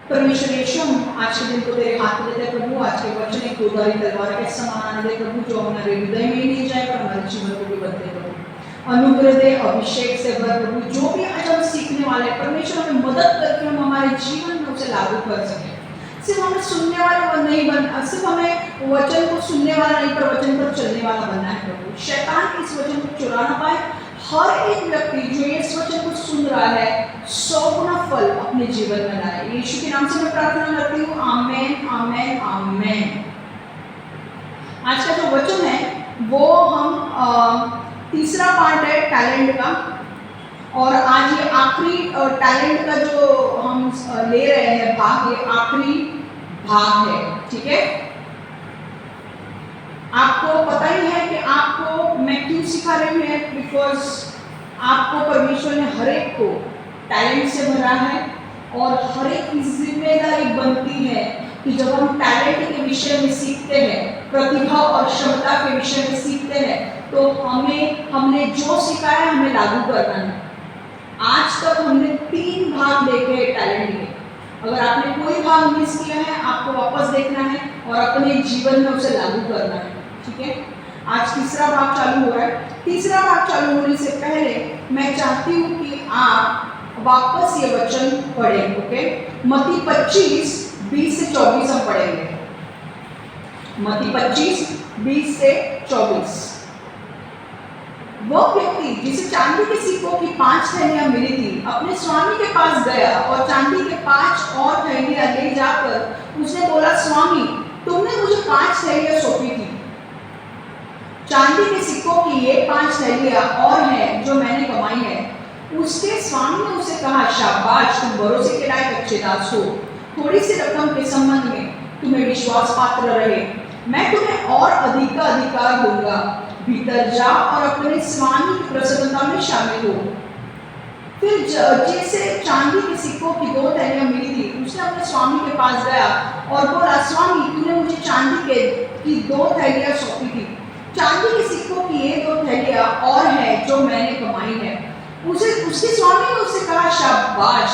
परमेश्वर यीशु, हम आज के दिन को तेरे हाथ में देते हैं प्रभु। आज के वचन एक दोधारी तलवार के समान आने दे प्रभु, जो हमारे हृदय में ही नहीं जाए पर हमारे जीवन को भी बदले प्रभु। अनुग्रह दे, अभिषेक से भर प्रभु। जो भी आज हम सीखने वाले हैं परमेश्वर, हमें मदद करके हम हमारे जीवन में उसे लागू कर सकें। सिर्फ हमें सुनने वाले नहीं बनना, सिर्फ हमें वचन को सुनने वाला नहीं पर वचन पर चलने वाला बनना है प्रभु। शैतान इस वचन को चुरा ना पाए। हर एक व्यक्ति जो इस वचन को सुन रहा है 100 गुना फल अपने जीवन में लाए। यीशु के नाम से मैं प्रार्थना करती हूँ, आमेन आमेन आमेन। आज का जो वचन है वो हम तीसरा पार्ट है टैलेंट का, और आज ये आखिरी टैलेंट का जो हम ले रहे हैं भाग, ये आखिरी भाग है, ठीक है। आपको पता ही है कि आपको मैं क्यों सिखा रही हूँ, बिकॉज आपको परमेश्वर ने हर एक को टैलेंट से भरा है, और हर एक की जिम्मेदारी बनती है कि जब हम टैलेंट के विषय में सीखते हैं, प्रतिभा और क्षमता के विषय में सीखते हैं, तो हमने जो सीखा है हमें लागू करना है। आज तक हमने 3 भाग देखे हैं टैलेंट के। अगर आपने कोई भाग मिस किया है, आपको वापस देखना है और अपने जीवन में उसे लागू करना है, ठीक है। आज तीसरा भाग चालू हो रहा है। तीसरा भाग चालू होने से पहले मैं चाहती हूँ कि आप वापस ये वचन पढ़ें, ओके। मत्ती 25:20 से 24 हम पढ़ेंगे। मत्ती 25:20 से 24। वो व्यक्ति जिसे चांदी के सिक्कों की 5 थैलियां मिली थी, अपने स्वामी के पास गया और चांदी के 5 और थैलियां ले जाकर उसने बोला, स्वामी, तुमने मुझे 5 थैलियां सौंपी थी। चांदी के सिक्कों की ये 5 थैलियां और हैं जो मैंने कमाई है। उसके स्वामी ने उसे कहा, शाबाश, तुम भरोसे के लायक अच्छे दास हो। थोड़ी सी रकम के संबंध में तुम्हें विश्वास पात्र रहे, मैं तुम्हें और अधिक का अधिकार दूंगा। भीतर जा और अपने स्वामी की प्रसन्नता में शामिल हो। फिर जैसे चांदी के सिक्कों की 2 थैलियां मिली थी, उसने अपने स्वामी के पास गया और बोला, स्वामी, तूने मुझे चांदी की 2 थैलियां सौंपी थी। चांदी के सिक्कों की ये 2 थैलियां और है जो मैंने कमाई है। उसके स्वामी ने उससे कहा, शाबाश,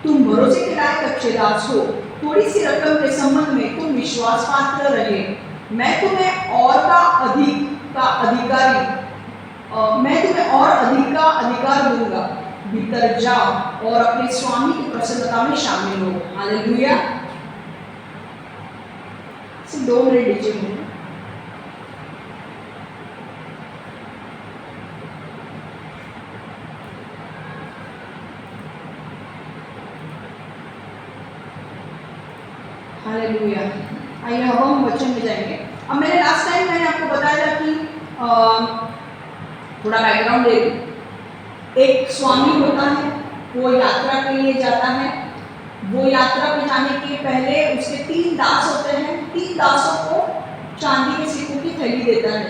तुम भरोसे के लायक अच्छे दास हो। थोड़ी सी रकम के संबंध में तुम विश्वास पात्र रहे, मैं तुम्हें और अधिक का अधिकार दूंगा। भीतर जाओ और अपने स्वामी की प्रसन्नता में शामिल हो। हालेलुया। सिर्फ 2 मिनट दीजिए मुझे। हालेलुया। आइए अब हम वचन में जाएंगे। अब मैंने लास्ट टाइम आपको बताया था कि थोड़ा बैकग्राउंड दे दूं। एक स्वामी होता है, वो यात्रा के लिए जाता है। वो यात्रा पे जाने के पहले उसके 3 दास होते हैं। 3 दासों को चांदी के सिक्कों की थैली देता है।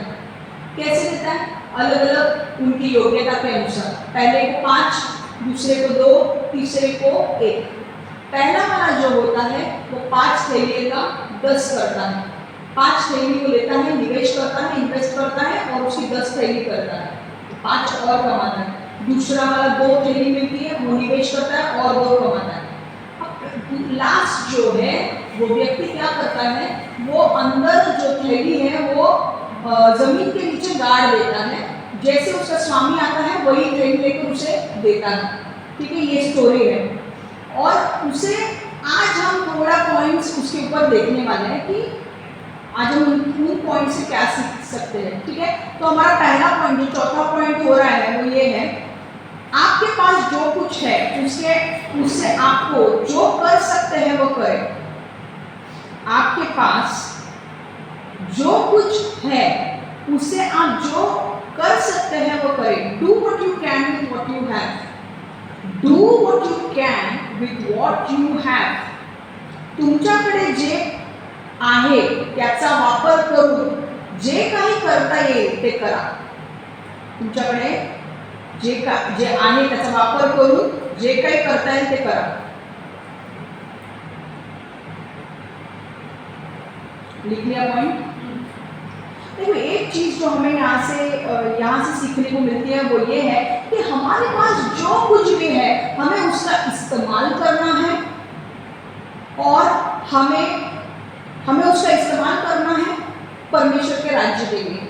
कैसे देता है? अलग अलग उनकी योग्यता के अनुसार। पहले को 5, दूसरे को 2, तीसरे को 1। पहला वाला जो होता है वो 5 थैली का 10 करता है। 5 थैली को लेता है, निवेश करता है, इन्वेस्ट करता है और उसकी 10 थैली करता है, 5 और कमाता है। दूसरा वाला 2 थैली मिलती है, वो निवेश करता है और 2 कमाता है। अब लास्ट जो है वो व्यक्ति क्या करता है, वो अंदर जो थैली है वो जमीन के नीचे गाड़ देता है। जैसे उसका स्वामी आता है वही थैली लेकर उसे देता है, ठीक है। ये स्टोरी है। और उसे आज हम थोड़ा पॉइंट्स उसके ऊपर देखने वाले हैं कि आज हम उन पॉइंट से क्या सीख सकते हैं, ठीक है। तो हमारा पहला पॉइंट, जो चौथा पॉइंट हो रहा है, वो ये है, आपके पास जो कुछ है उससे आपको जो कर सकते हैं वो करें। आपके पास जो कुछ है उससे आप जो कर सकते हैं वो करें। Do what you can with what you have. Do what you can with what you have. तुमच्याकडे जे आहे त्याचा वापर करून जे काही करता येईल ते करा। तुमच्याकडे जे आहे त्याचा वापर करून जे काही करता येईल ते करा। लिख लिया पॉइंट? देखो, एक चीज जो हमें यहाँ से सीखने को मिलती है वो ये है कि हमारे पास जो कुछ भी है हमें उसका इस्तेमाल करना है हमें हमें उसका इस्तेमाल करना है परमेश्वर के राज्य के लिए।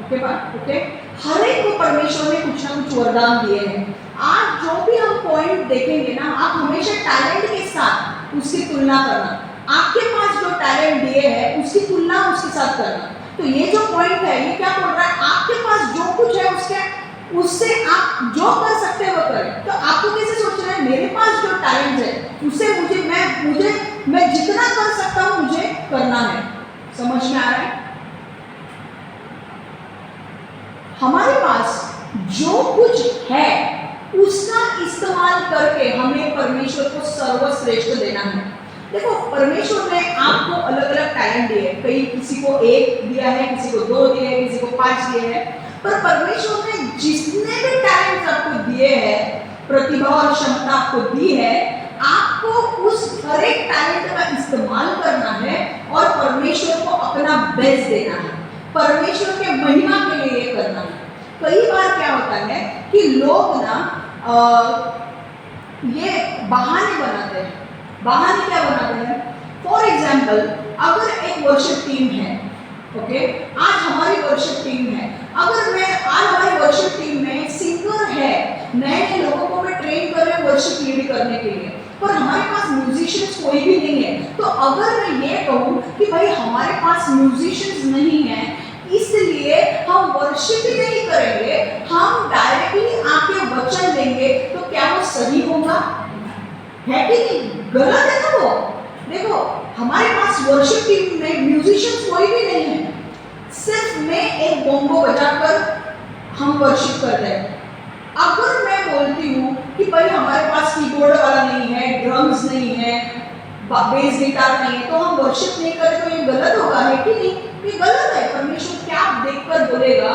ओके बात, ओके। हर एक को परमेश्वर ने कुछ ना कुछ वरदान दिए हैं। आज जो भी हम पॉइंट देखेंगे ना, आप हमेशा टैलेंट के साथ उसकी तुलना करना। आपके पास जो टैलेंट दिए हैं उसकी तुलना उसके साथ करना। तो ये जो पॉइंट है ये क्या बोल रहा है, आपके पास जो कुछ है उससे आप जो कर सकते हैं वो करें। तो आपको कैसे सोचना है, मेरे पास जो टैलेंट है उससे मैं जितना कर सकता हूं मुझे करना है। समझ में आ रहा है? हमारे पास जो कुछ है उसका इस्तेमाल करके हमें परमेश्वर को सर्वश्रेष्ठ देना है। देखो, परमेश्वर ने आपको अलग अलग टैलेंट दिए, कई किसी को 1 दिया है, किसी को 2 दिए हैं, किसी को 5 दिए हैं। पर परमेश्वर ने जितने भी टैलेंट आपको दिए हैं, प्रतिभा और क्षमता आपको दी है, आपको उस हर एक टैलेंट का इस्तेमाल करना है और परमेश्वर को अपना बेस्ट देना है, परमेश्वर के महिमा के लिए ये करना है। कई बार क्या होता है कि लोग ना ये बहाने बनाते हैं। बहाने क्या बनाते हैं? फॉर एग्जाम्पल, अगर एक वर्शिप टीम है, ओके, आज हमारी वर्शिप टीम है, अगर आज हमारी वर्शिप टीम में सिंगर है, नए नए लोगों को मैं ट्रेन कर रही हूँ वर्शिप लीड करने के लिए, पर हमारे पास म्यूजिशियंस कोई भी नहीं है, तो अगर मैं ये कहूँ कि भाई हमारे पास म्यूजिशियंस नहीं है इसलिए हम वर्शिप ही नहीं करेंगे, हम डायरेक्टली आके वचन लेंगे, तो क्या वो सही होगा? है कि नहीं? गलत है ना वो। देखो, हमारे पास वर्शिप टीम में म्यूजिशियंस कोई भी नहीं है, सिर्फ मैं एक बोंगो बजाकर हम वर्शिप करते हैं। अगर मैं बोलती हूँ कि भाई हमारे पास कीबोर्ड वाला नहीं है, ड्रम्स नहीं है, बेस गिटार नहीं है, तो हम वर्शिप नहीं करें, तो ये गलत होगा, है कि नहीं? ये गलत है। परमेश्वर क्या देखकर बोलेगा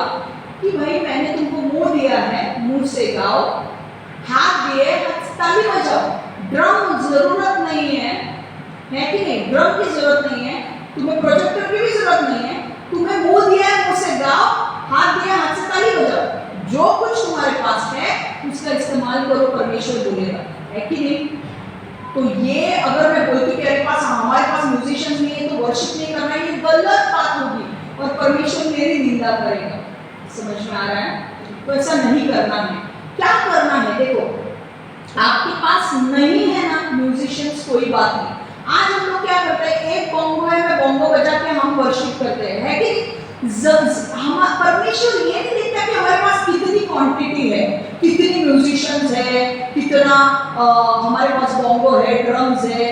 कि भाई मैंने तुमको मुंह दिया है, मुंह से गाओ, हाथ दिए, ताली बजाओ, ड्रम जरूरत नहीं है कि नहीं? ड्रम की जरूरत नहीं है, तुम्हें प्रोजेक्टर की भी जरूरत नहीं है, तुम्हें मुंह दिया है, मुंह से गाओ, हाथ दिया, हाथ से ताली बजाओ, जो कुछ तुम्हारे पास है उसका इस्तेमाल करो, परमेश्वर बोलेगा, है कि नहीं? तो ये अगर मैं बोलती कि हमारे पास म्यूजिशियंस नहीं है तो वर्शिप नहीं करना, ये गलत बात होगी और परमेश्वर मेरी निंदा करेगा। समझ में आ रहा है? तो ऐसा नहीं करना है। क्या करना है? देखो, आपके पास नहीं है ना म्यूजिशियंस, कोई बात नहीं। आज हम लोग क्या करते हैं, एक बोंगो है, मैं बोंगो बजा के हम वर्शिप करते हैं, है कि परमेश्वर ये नहीं देखता कि हमारे पास कितनी क्वांटिटी है, कितनी म्यूजिशियंस है, कितना हमारे पास बोंगो है, ड्रम्स है,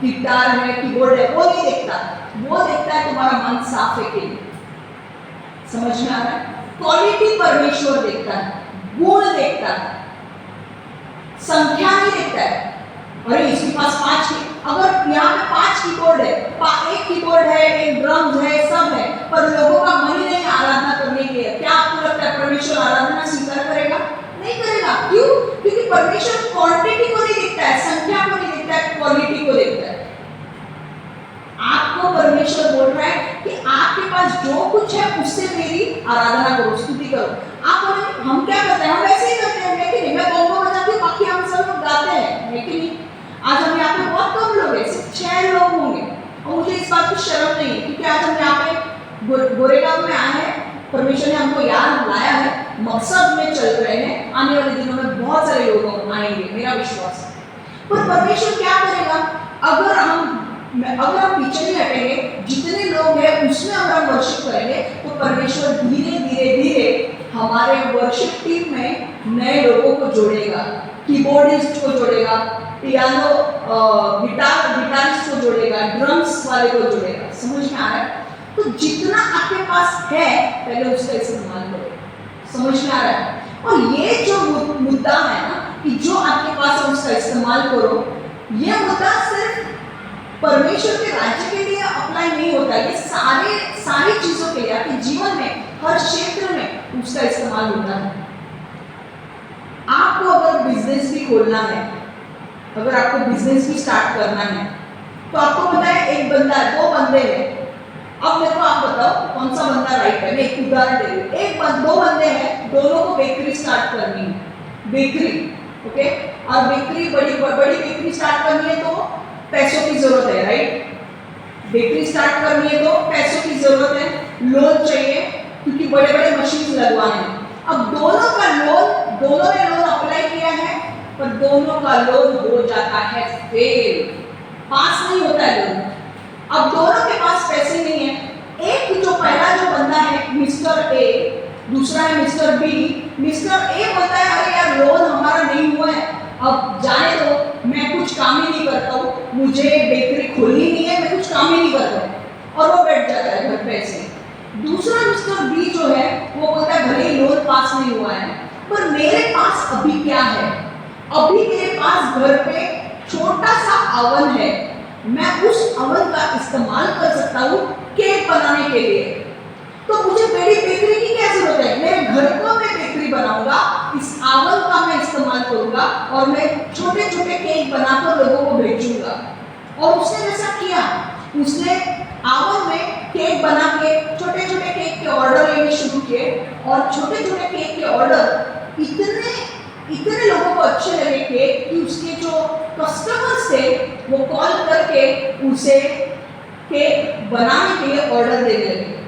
गिटार है, कीबोर्ड है, वो नहीं देखता। वो देखता है तुम्हारा मन साफ है कि नहीं। समझ में आ रहा है? क्वालिटी परमेश्वर देखता है, गुण देखता है, संख्या नहीं देखता है। अरे इसके पास 5 अगर यहाँ पे 5 कीबोर्ड है, एक कीबोर्ड है, एक ड्रम्स है, सब है, पर लोगों का मन ही नहीं आराधना करने के लिए, क्या आपको लगता है परमेश्वर आराधना स्वीकार करेगा? नहीं करेगा। क्यों? क्योंकि परमेश्वर क्वांटिटी को नहीं देखता है, संख्या को नहीं देखता है, क्वालिटी को देखता है। आपको परमेश्वर बोल रहा है कि आपके पास जो कुछ है उससे मेरी आराधना करो, स्तुति करो। आप बोले हम क्या करते हैं? हम वैसे ही करते हैं, है कि नहीं? मैं बोंगो बजाती हूँ, बाकी हम सब लोग गाते हैं, है कि नहीं? आज हम यहाँ पे बहुत कम लोग हैं, सिर्फ 6 लोग होंगे, और मुझे इस बात की शर्म नहीं है, क्योंकि आज हम यहाँ पे गोरेगांव में आए हैं, परमेश्वर ने हमको यहाँ लाया है, मकसद में चल रहे हैं, आने वाले दिनों में बहुत सारे लोग आएंगे, मेरा विश्वास है। पर परमेश्वर क्या करेगा? अगर हम पीछे नहीं हटेंगे, जितने लोग हैं उसमें अगर हम वर्शिप करेंगे, तो परमेश्वर धीरे धीरे धीरे हमारे वर्शिप टीम में नए लोगों को जोड़ेगा, कीबोर्डिस्ट को जोड़ेगा, पियानो गिटारिस्ट को जोड़ेगा, ड्रम्स वाले को जोड़ेगा। समझ में आ रहा है? तो जितना आपके पास है पहले उसका इस्तेमाल करो। समझ में आ रहा है? और ये जो मुद्दा है ना कि जो आपके पास है उसका इस्तेमाल करो, ये मुद्दा सिर्फ परमेश्वर के राज्य के लिए अप्लाई नहीं होता, ये सारी चीजों के लिए, आपके जीवन में हर क्षेत्र में उसका इस्तेमाल होता है। आपको अगर बिजनेस भी खोलना है, अगर आपको बिजनेस भी स्टार्ट करना है, तो आपको पता है एक बंदा है, 2 बंदे हैं। अब मेरे को आप बताओ कौन सा बंदा राइट है? मैं एक उदाहरण दे रही हूँ। 2 बंदे हैं, दोनों को बेकरी स्टार्ट करनी है, बेकरी, ओके, और बेकरी बड़ी बेकरी स्टार्ट करनी है तो पैसों की जरूरत है, राइट? बेकरी स्टार्ट करनी है तो पैसों की जरूरत है, लोन चाहिए क्योंकि बड़े बड़े मशीन लगवाने हैं। अब दोनों ने लोन अप्लाई किया है, पर दोनों का लोन हो जाता है फेल, पास नहीं होता है लोन। अब दोनों के पास पैसे नहीं है। एक जो पहला जो बंदा है मिस्टर ए, दूसरा है मिस्टर बी। मिस्टर ए बोलता है अरे यार लोन हमारा नहीं हुआ है, अब जाने दो, मैं कुछ काम ही नहीं करता हूँ, मुझे बेकरी खोलनी नहीं है, मैं कुछ काम ही नहीं करता हूँ, और वो बैठ जाता है घर पे ऐसे। दूसरा मिस्टर बी जो है वो बोलता है भले ही लोन पास नहीं हुआ है, पर मेरे पास अभी क्या है, अभी मेरे पास घर पे छोटा सा अवन है, मैं उस अवन का इस्तेमाल कर सकता हूँ केक बनाने के लिए। तो मुझे बड़ी बेकरी की क्या जरूरत है, मेरे घर को मैं बेकरी बनाऊंगा, इस अवन का मैं इस्तेमाल करूंगा और मैं छोटे छोटे केक बनाकर लोगों को भेजूंगा। और उसने वैसा किया, उसने अवन में केक बना के छोटे छोटे केक के ऑर्डर लेने शुरू किए, और छोटे छोटे केक के ऑर्डर इतने लोगों को अच्छे लगे केक कि उसके जो कस्टमर्स थे वो कॉल करके उसे केक बनाने के लिए ऑर्डर देने लगे।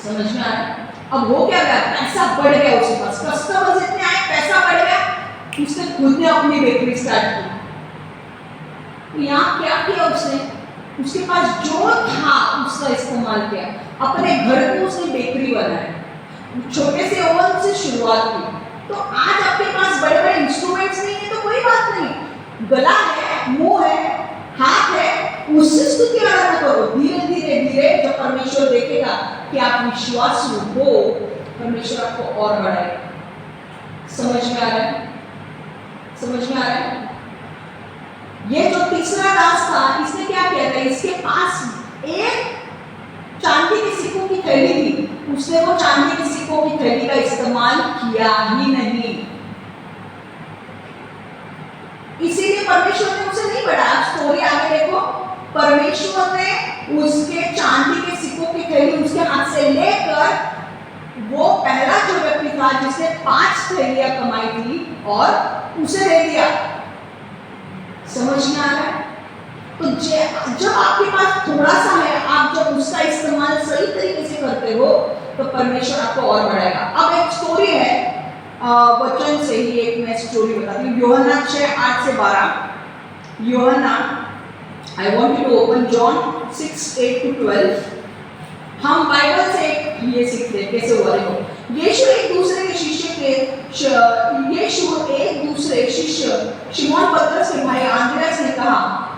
समझ में आ रहा है? अब हो क्या गया, पैसा बढ़ गया उसके पास, कस्टमर्स इतने आए, पैसा बढ़ गया, उसने खुद ने अपनी बेकरी स्टार्ट की। तो यहाँ क्या किया उसने, उसके पास जो था उसका इस्तेमाल किया, अपने घर को उसने बेकरी बनाया, छोटे से ओवन से शुरुआत की। तो आज आपके पास बड़े बड़े इंस्ट्रूमेंट्स नहीं है तो कोई बात नहीं, गला है, मुंह है, हाथ है, उससे स्तुति आराधना करो। धीरे धीरे धीरे जब परमेश्वर देखेगा कि आप विश्वासु हो, परमेश्वर आपको और बढ़ाएगा। समझ में आ रहा है? समझ में आ रहा है? ये जो तीसरा दास था, इसने क्या किया था, इसके पास एक चांदी के सिक्कों की थैली थी, उसने वो चांदी के सिक्कों की थैली का इस्तेमाल किया ही नहीं, इसीलिए परमेश्वर ने उसे नहीं बढ़ाया। स्टोरी आगे देखो, परमेश्वर ने उसके चांदी के सिक्कों की थैली उसके हाथ से लेकर वो पहला जो व्यक्ति था जिसने 5 थैलियां कमाई थी और उसे दे दिया। समझ में आ रहा है? तो जब आपके पास थोड़ा सा है, आप जब उसका इस्तेमाल सही तरीके से करते हो तो परमेश्वर आपको और बढ़ाएगा। अब एक स्टोरी है, वचन से ही एक मैं स्टोरी बताती हूँ, यूहन्ना 6:8 से 12। Yuhanna, I want you to open John 6:8 to 12। हम बाइबल से ये सीखते हैं कैसे हुआ। देखो, यीशु एक दूसरे शिष्य शिमोन पतरस के भाई आंद्रियास ने कहा,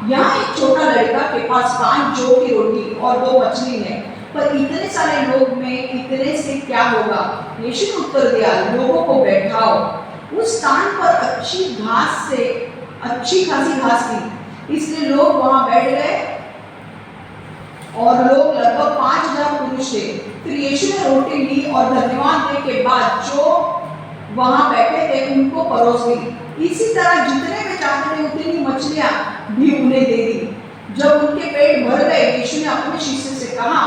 यहाँ एक छोटा लड़का के पास 5 जौ की रोटी और 2 मछली है, पर इतने सारे लोग में इतने से क्या होगा। यीशु ने उत्तर दिया, लोगों को बैठाओ। उस स्थान पर अच्छी खासी घास थी, इसलिए लोग वहां बैठ गए और लोग लगभग 5000 पुरुष थे। फिर यीशु ने रोटी ली और धन्यवाद देने के बाद जो वहां बैठे थे उनको परोस दी। इसी तरह जितने वे चाहते थे उतनी मछलियां भी उन्हें दे दी। जब उनके पेट भर गए, यीशु ने अपने शिष्य से कहा,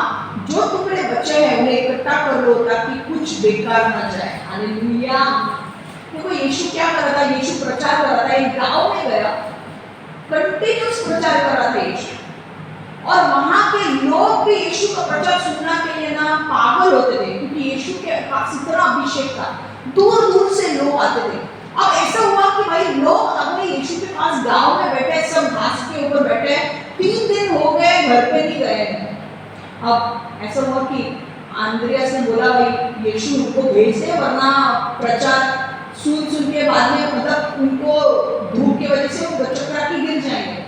जो टुकड़े बचे हैं उन्हें इकट्ठा कर लो ताकि कुछ बेकार न जाए। हालेलुया। देखो यीशु क्या कर रहा था, यीशु प्रचार कर रहा था, एक गांव में गया, कंटिन्यूस प्रचार कर रहा था यीशु, और वहां के लोग भी यीशु का प्रचार सुनने के लिए ना पागल होते थे, क्योंकि यीशु के पास इतना अभिषेक था, दूर दूर से लोग आते थे। अब ऐसा हुआ कि भाई लोग अपने यीशु के पास गांव में बैठे, सब घास के ऊपर बैठे, 3 दिन हो गए घर पे नहीं गए। अब ऐसा हुआ कि आंद्रियास ने बोला, भाई यीशु उनको भेज दे, वरना प्रचार सुन के बाद में मतलब उनको धूप की वजह से वो चक्रा के गिर जाएंगे।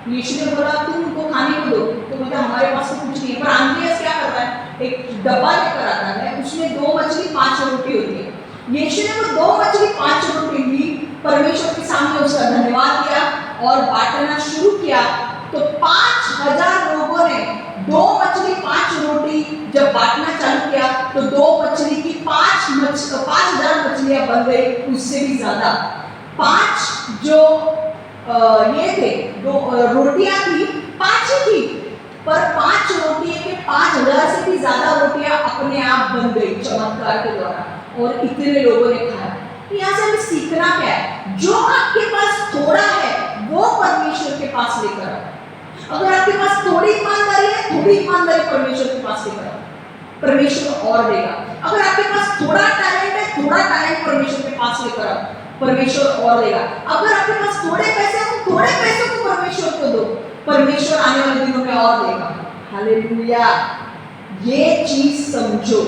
यीशु ने बोला, तुम उनको खाने को दो, तो बोलते हमारे पास तो कुछ नहीं है। पर आंद्रियास क्या करता है, एक डब्बा लेकर आता है, उसमें 2 मछली 5 रोटी होती है। यीशु ने वो 2 मछली 5 रोटी ली, परमेश्वर के सामने उसका धन्यवाद दिया और बांटना शुरू किया। तो 5000 लोगों ने 2 मछली 5 रोटी जब बांटना चालू किया तो 2 मछली की 5000 मछलियां बन गई, उससे भी ज्यादा। 5 जो ये थे, 2 रोटियां थी, 5 ही थी, पर 5 रोटियां के 5000 से भी ज्यादा रोटियां अपने आप बन गई चमत्कार के द्वारा, और इतने लोगों ने खाया। यहाँ से हमें सीखना क्या है, जो आपके पास थोड़ा है वो परमेश्वर के पास लेकर आओ। अगर आपके पास थोड़ी ईमानदारी है, थोड़ी ईमानदारी परमेश्वर के पास लेकर आओ, परमेश्वर और देगा। अगर आपके पास थोड़ा टैलेंट है, थोड़ा टैलेंट परमेश्वर के पास लेकर आओ, परमेश्वर और देगा। अगर आपके पास थोड़े पैसे हैं, थोड़े पैसों को परमेश्वर को दो, परमेश्वर आने वाले दिनों में और देगा। हालेलुया। ये चीज समझो।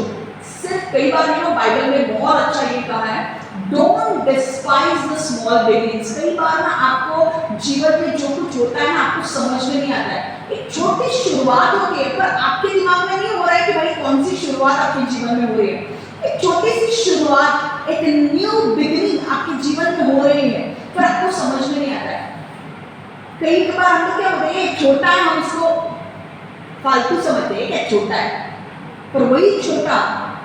सिर्फ कई बार बाइबल में बहुत अच्छा ये कहा है, don't despise the small beginnings. कई बार ना आपको जीवन में जो कुछ होता है ना, आपको समझ में नहीं आता है। एक छोटी शुरुआत होती है, पर आपके दिमाग में नहीं हो रहा है कि भाई कौन सी शुरुआत आपके जीवन में हो रही है। एक छोटी सी शुरुआत, एक न्यू बिगिनिंग आपके जीवन में हो रही है, पर आपको समझ में नहीं आता है। कई बार हम लोग क्या होते हैं, छोटा है, हम इसको फालतू समझते हैं, क्या छोटा है, पर वही छोटा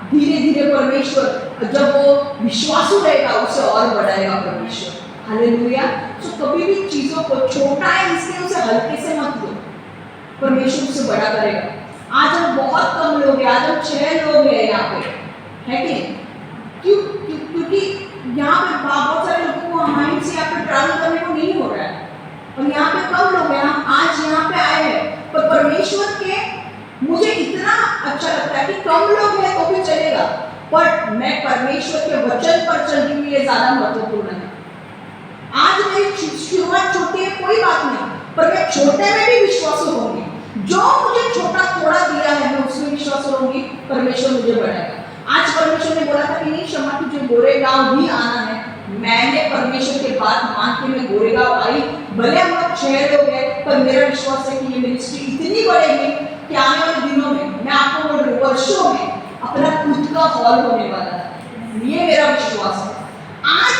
धीरे धीरे परमेश्वर जब वो विश्वासु रहेगा उसे और बढ़ाएगा परमेश्वर। हालेलुया। तो कभी भी चीजों को छोटा है इसलिए उसे हल्के से मत लो, परमेश्वर उसे बड़ा करेगा। आज हम बहुत कम लोग हैं, आज हम 6 लोग हैं यहाँ पे, है कि क्योंकि यहाँ पे बहुत सारे लोगों को माइंड से यहाँ पे ट्रैवल करने को नहीं हो रहा है, और यहाँ पे कम लोग हैं। हम आज यहाँ पे आए हैं, पर परमेश्वर के मुझे इतना अच्छा लगता है कि कम लोग हैं तो भी चलेगा, पर मैं परमेश्वर के वचन पर चल रही हूँ, ये ज्यादा महत्वपूर्ण है। आज मेरी शुरुआत छोटी है, कोई बात नहीं, पर मैं छोटे में भी विश्वासु होंगी। जो मुझे छोटा थोड़ा दिया है मैं उसमें विश्वासु होंगी, परमेश्वर मुझे बढ़ाएगा। आज परमेश्वर ने बोला था कि नहीं क्षमा, तुझे गोरेगांव भी आना है। मैंने परमेश्वर के बात मान के मैं गोरेगांव आई। भले हम लोग 6 लोग हैं, पर मेरा विश्वास है कि ये मिनिस्ट्री इतनी बढ़ेगी कि आने वाले दिनों में, मैं आपको बोल रही हूँ, वर्षों में अपना खुद का हॉल होने वाला है। ये मेरा विश्वास है। आज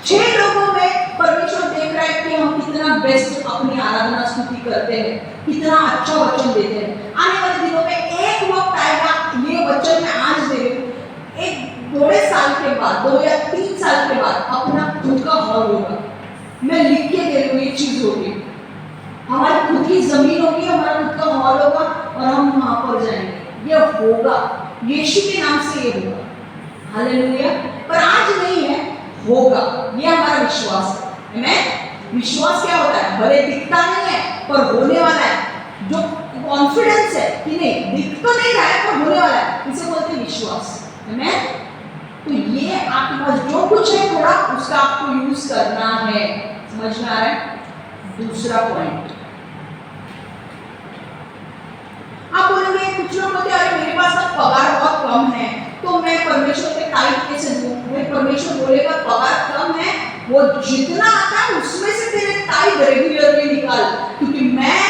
6 लोगों में परमेश्वर देख रहा है कि हम कितना बेस्ट अपनी आराधना स्तुति करते हैं, कितना अच्छा वचन देते हैं। आने वाले दिनों में एक वक्त आएगा, ये वचन मैं आज दे रही हूँ, एक 2 साल के बाद, 2 या 3 साल के बाद अपना खुद का हॉल होगा। मैं लिख के दे रही हूँ, ये चीज होगी, हमारी खुद की जमीन होगी, हमारा खुद का हॉल होगा और हम वहां पर जाएंगे। ये होगा, यीशु के नाम से ये होगा। हालेलुया। पर आज नहीं है, होगा, ये हमारा विश्वास है। आमेन। विश्वास क्या होता है? भले दिखता नहीं है पर होने वाला है। जो कॉन्फिडेंस है कि नहीं दिख तो नहीं रहा है पर होने वाला है, इसे बोलते हैं विश्वास। आमेन। तो ये आपके पास जो कुछ है थोड़ा उसका आपको यूज करना है। समझ में आ रहा है? दूसरा पॉइंट, आप बोलेंगे कुछ लोग बोलते हैं अरे मेरे पास ना पगार बहुत कम है तो मैं परमेश्वर के टाइप कैसे दूं? मैं परमेश्वर बोलेगा पगार कम है, वो जितना आता है उसमें से तेरे टाइप रेगुलरली निकाल, क्योंकि मैं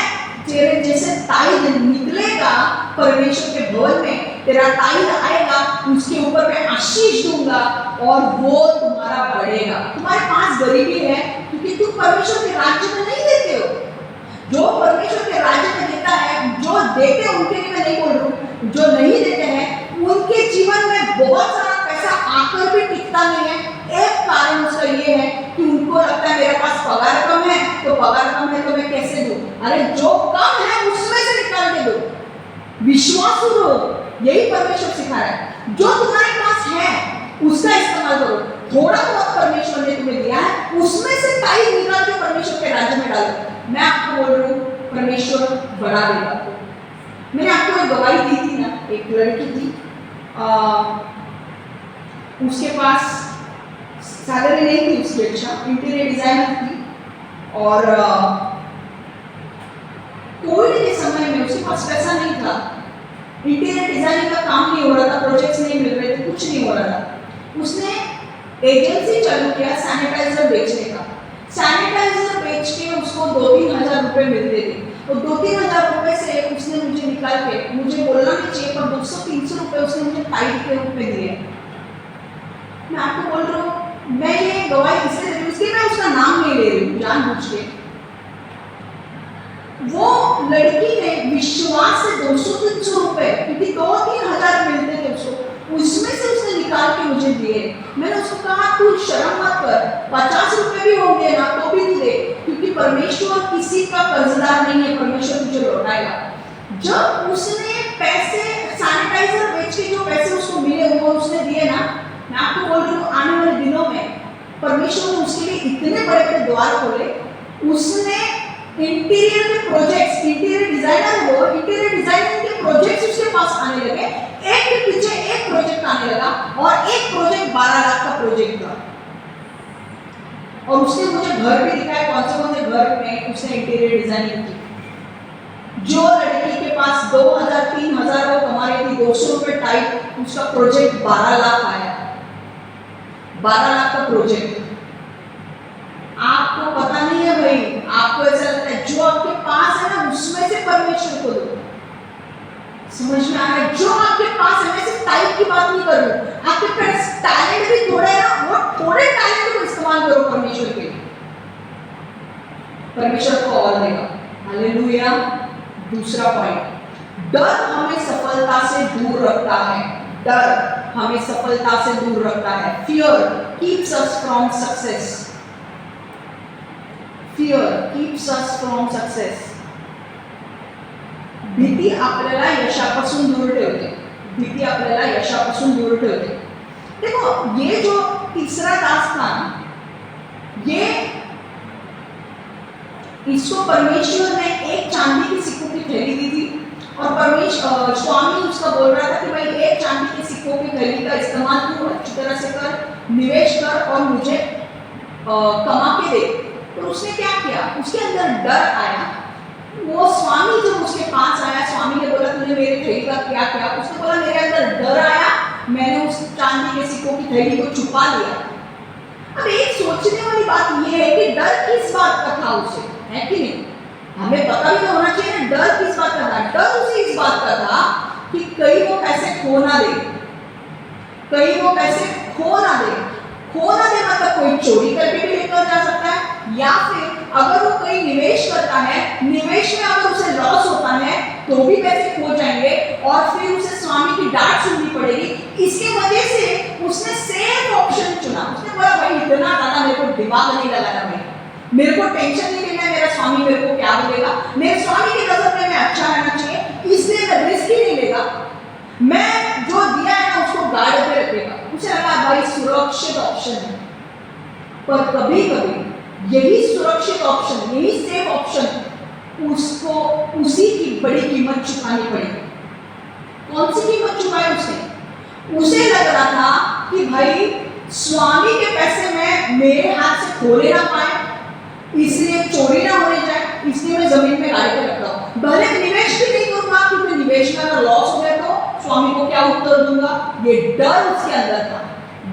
तेरे जैसे टाइप निकलेगा परमेश्वर के भवन में, तेरा टाइप आएगा, उसके ऊपर मैं आशीष दूंगा और वो तुम्हारा बढ़ेगा। तुम्हारे पास गरीबी है क्योंकि तुम परमेश्वर के राज्य में नहीं देते हो। जो परमेश्वर के राज्य में देता है, जो देते हैं उनके लिए मैं नहीं बोल रहा हूँ, जो नहीं देते हैं उनके जीवन में बहुत सारा पैसा आकर भी टिकता नहीं है। एक कारण उसका ये है कि उनको लगता है मेरे पास पगार कम है, तो पगार कम है तो मैं कैसे दूं? अरे जो कम है उसमें से निकाल के दो, विश्वासु रहो। यही परमेश्वर सिखा रहा है। जो तुम्हारे पास है उसका इस्तेमाल करो। थोड़ा बहुत परमेश्वर ने तुम्हें दिया है, उसमें से टाइम निकाल के परमेश्वर के राज्य में डालो। मैं आपको बोल रही हूँ परमेश्वर बढ़ा देगा। मैंने आपको एक गवाही दी थी ना, एक लड़की थी, उसके पास सैलरी नहीं थी उसकी, अच्छा इंटीरियर डिजाइनर थी और कोविड के समय में उसके पास पैसा नहीं था, इंटीरियर डिजाइनिंग का काम नहीं हो रहा था, प्रोजेक्ट्स नहीं मिल रहे थे, कुछ नहीं हो रहा था। उसने एजेंसी चालू किया सैनिटाइजर बेचने का। सैनिटाइजर बेच के उसको 2-3 हज़ार रुपए मिलते थे, तो 2-3 हज़ार रुपए से उसने मुझे निकाल के, मुझे बोलना नहीं चाहिए पर 200-300 रुपए उसने मुझे टाइप के रूप में दिए। मैं आपको बोल रहा हूँ, मैं ये गवाही इसलिए दे रही हूँ, इसलिए मैं उसका नाम नहीं ले रही हूँ जानबूझ के। वो लड़की ने विश्वास से 200-300 रुपए, क्योंकि 2-3 हज़ार मिलते थे उसको, उसमें से उसने निकाल के मुझे दिए। मैंने उसको कहा तू शर्म मत कर, 50 रुपए भी होंगे ना तो भी तू दे, क्योंकि परमेश्वर किसी का कर्जदार नहीं है, परमेश्वर तुझे लौटाएगा। जब उसने पैसे सैनिटाइजर बेच के जो पैसे उसको मिले वो उसने दिए ना, मैं आपको बोल रही हूँ आने वाले दिनों में परमेश्वर ने उसके लिए इतने बड़े बड़े द्वार खोले। उसने इंटीरियर के प्रोजेक्ट्स, इंटीरियर डिजाइनर है वो, इंटीरियर डिजाइनिंग के प्रोजेक्ट्स उसके पास आने लगे, एक के पीछे एक प्रोजेक्ट आने लगा और एक प्रोजेक्ट 12 लाख का प्रोजेक्ट था। और उसने मुझे घर भी दिखाया, कौन से घर में उसने इंटीरियर डिजाइनिंग की। जो लड़की के पास 2000-3000 वो कमा रही थी 200 रुपए टाइप, उसका प्रोजेक्ट 12 लाख आया, 12 लाख का प्रोजेक्ट। आपको पता नहीं है भाई, आपको ऐसा लगता है जो आपके पास है ना उसमें से परमेश्वर को दो। समझ में आ रहा है? जो आपके पास है, मैं सिर्फ टाइप की बात नहीं कर रही हूँ, आपके पास टैलेंट भी थोड़े है ना, वो थोड़े टैलेंट को इस्तेमाल करो परमेश्वर के लिए, परमेश्वर को और देगा। हालेलुया। दूसरा पॉइंट, डर हमें सफलता से दूर रखता है। डर हमें सफलता से दूर रखता है। Fear keeps us from success. Fear keeps us from success. भीती आपल्याला यशापासून दूर ठेवते, भीती आपल्याला यशापासून दूर ठेवते। देखो ये जो तीसरा दास था ना, ये इसको परमेश्वर ने एक चांदी के सिक्कों की थैली दी थी और परमेश्वर स्वामी उसका बोल रहा था कि भाई एक चांदी के सिक्कों की थैली का इस्तेमाल तू अच्छी तरह से कर, निवेश कर और मुझे कमा के दे। तो उसने क्या किया, उसके अंदर डर आया। वो स्वामी जब उसके पास आया, स्वामी ने बोला तूने मेरे थैली का क्या किया? उसने बोला मेरे अंदर डर आया, मैंने उस चांदी के सिक्कों की थैली को छुपा लिया। अब एक सोचने वाली बात यह है कि डर किस बात का था उसे, है कि नहीं? हमें पता भी तो होना चाहिए ना डर किस बात का था। डर उसे इस बात का था कि कहीं वो पैसे खो ना दे, कहीं वो पैसे खो ना दे। खो ना दे मतलब कोई चोरी करके भी लेकर जा सकता है, या फिर अगर वो कहीं निवेश करता है, निवेश में अगर उसे लॉस होता है तो भी पैसे खो जाएंगे और फिर उसे स्वामी की डांट सुननी पड़ेगी। इसके वजह से उसने सेफ ऑप्शन चुना। उसने बोला भाई इतना ज्यादा मेरे को दिमाग नहीं लगाना, भाई मेरे को टेंशन नहीं लेना, मेरा स्वामी मेरे को क्या बोलेगा, मेरे स्वामी की नजर में मैं अच्छा रहना चाहिए, इसलिए मैं रिस्क ही नहीं लेगा, मैं जो दिया है ना उसको गार्ड पे रखेगा। उसे लगा भाई सुरक्षित ऑप्शन है। पर कभी कभी यही सुरक्षित ऑप्शन, यही सेफ ऑप्शन उसको उसी की बड़ी कीमत चुकानी पड़ेगी। कौन सी कीमत चुकाई उसने? उसे लग रहा था कि भाई स्वामी के पैसे में मेरे हाथ से खोले ना पाए, इसलिए चोरी ना होने जाए, इसलिए मैं जमीन में गाड़ी पे रखता हूँ। भले निवेश भी नहीं करूंगा क्योंकि निवेश में अगर लॉस हो गया तो स्वामी को क्या उत्तर दूंगा? ये डर उसके अंदर था।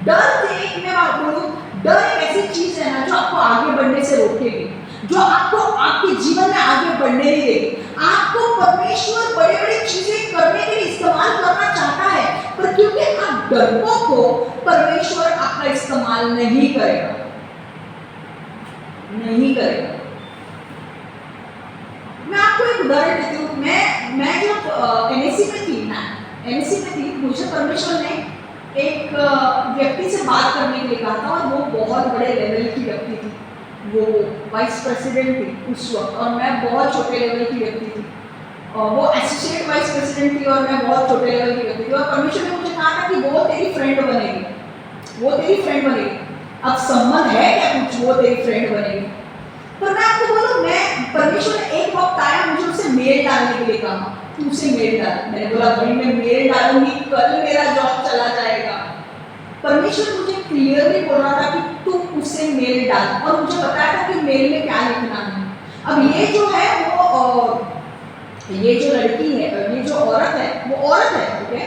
डर थे, मैं बात बोलूं, डर एक ऐसी चीज है ना जो आपको आगे बढ़ने से रोकेगी, जो आपको आपके जीवन में आगे बढ़ने नहीं देगी। आपको परमेश्वर बड़े बड़े चीजें करने के लिए इस्तेमाल करना चाहता है, पर क्योंकि आप डरपोक हो, परमेश्वर आपका इस्तेमाल नहीं करेगा, नहीं करेगा। मैं आपको एक उदाहरण देती हूँ। मैं जब एनएससी में थी ना, एनएससी में थी, मुझे परमेश्वर ने एक व्यक्ति से बात करने के लिए कहा था और वो बहुत बड़े लेवल की व्यक्ति थी, वो वाइस प्रेसिडेंट थी उस वक्त और मैं बहुत छोटे लेवल की व्यक्ति थी। और वो एसोसिएट वाइस प्रेसिडेंट थी और मैं बहुत छोटे लेवल की व्यक्ति थी। और परमेश्वर ने मुझे कहा था कि वो तेरी फ्रेंड बनेगी, वो तेरी फ्रेंड बनेगी। अब संबंध है क्या कुछ, वो तेरी फ्रेंड बनेगी। पर मैं आपको बोलूं, मैं परमेश्वर ने एक वक्त आया, मुझे उसे मेल डालने के लिए कहा, तू उसे मेल डाल। मैंने बोला भाई मैं मेल डालूंगी, कल मेरा जॉब चला जाएगा। परमेश्वर मुझे क्लियरली बोल रहा था कि तू उसे मेल डाल, और मुझे बताया था कि मेल में क्या लिखना है। अब ये जो है वो ये जो लड़की है, ये जो औरत है वो औरत है, ओके।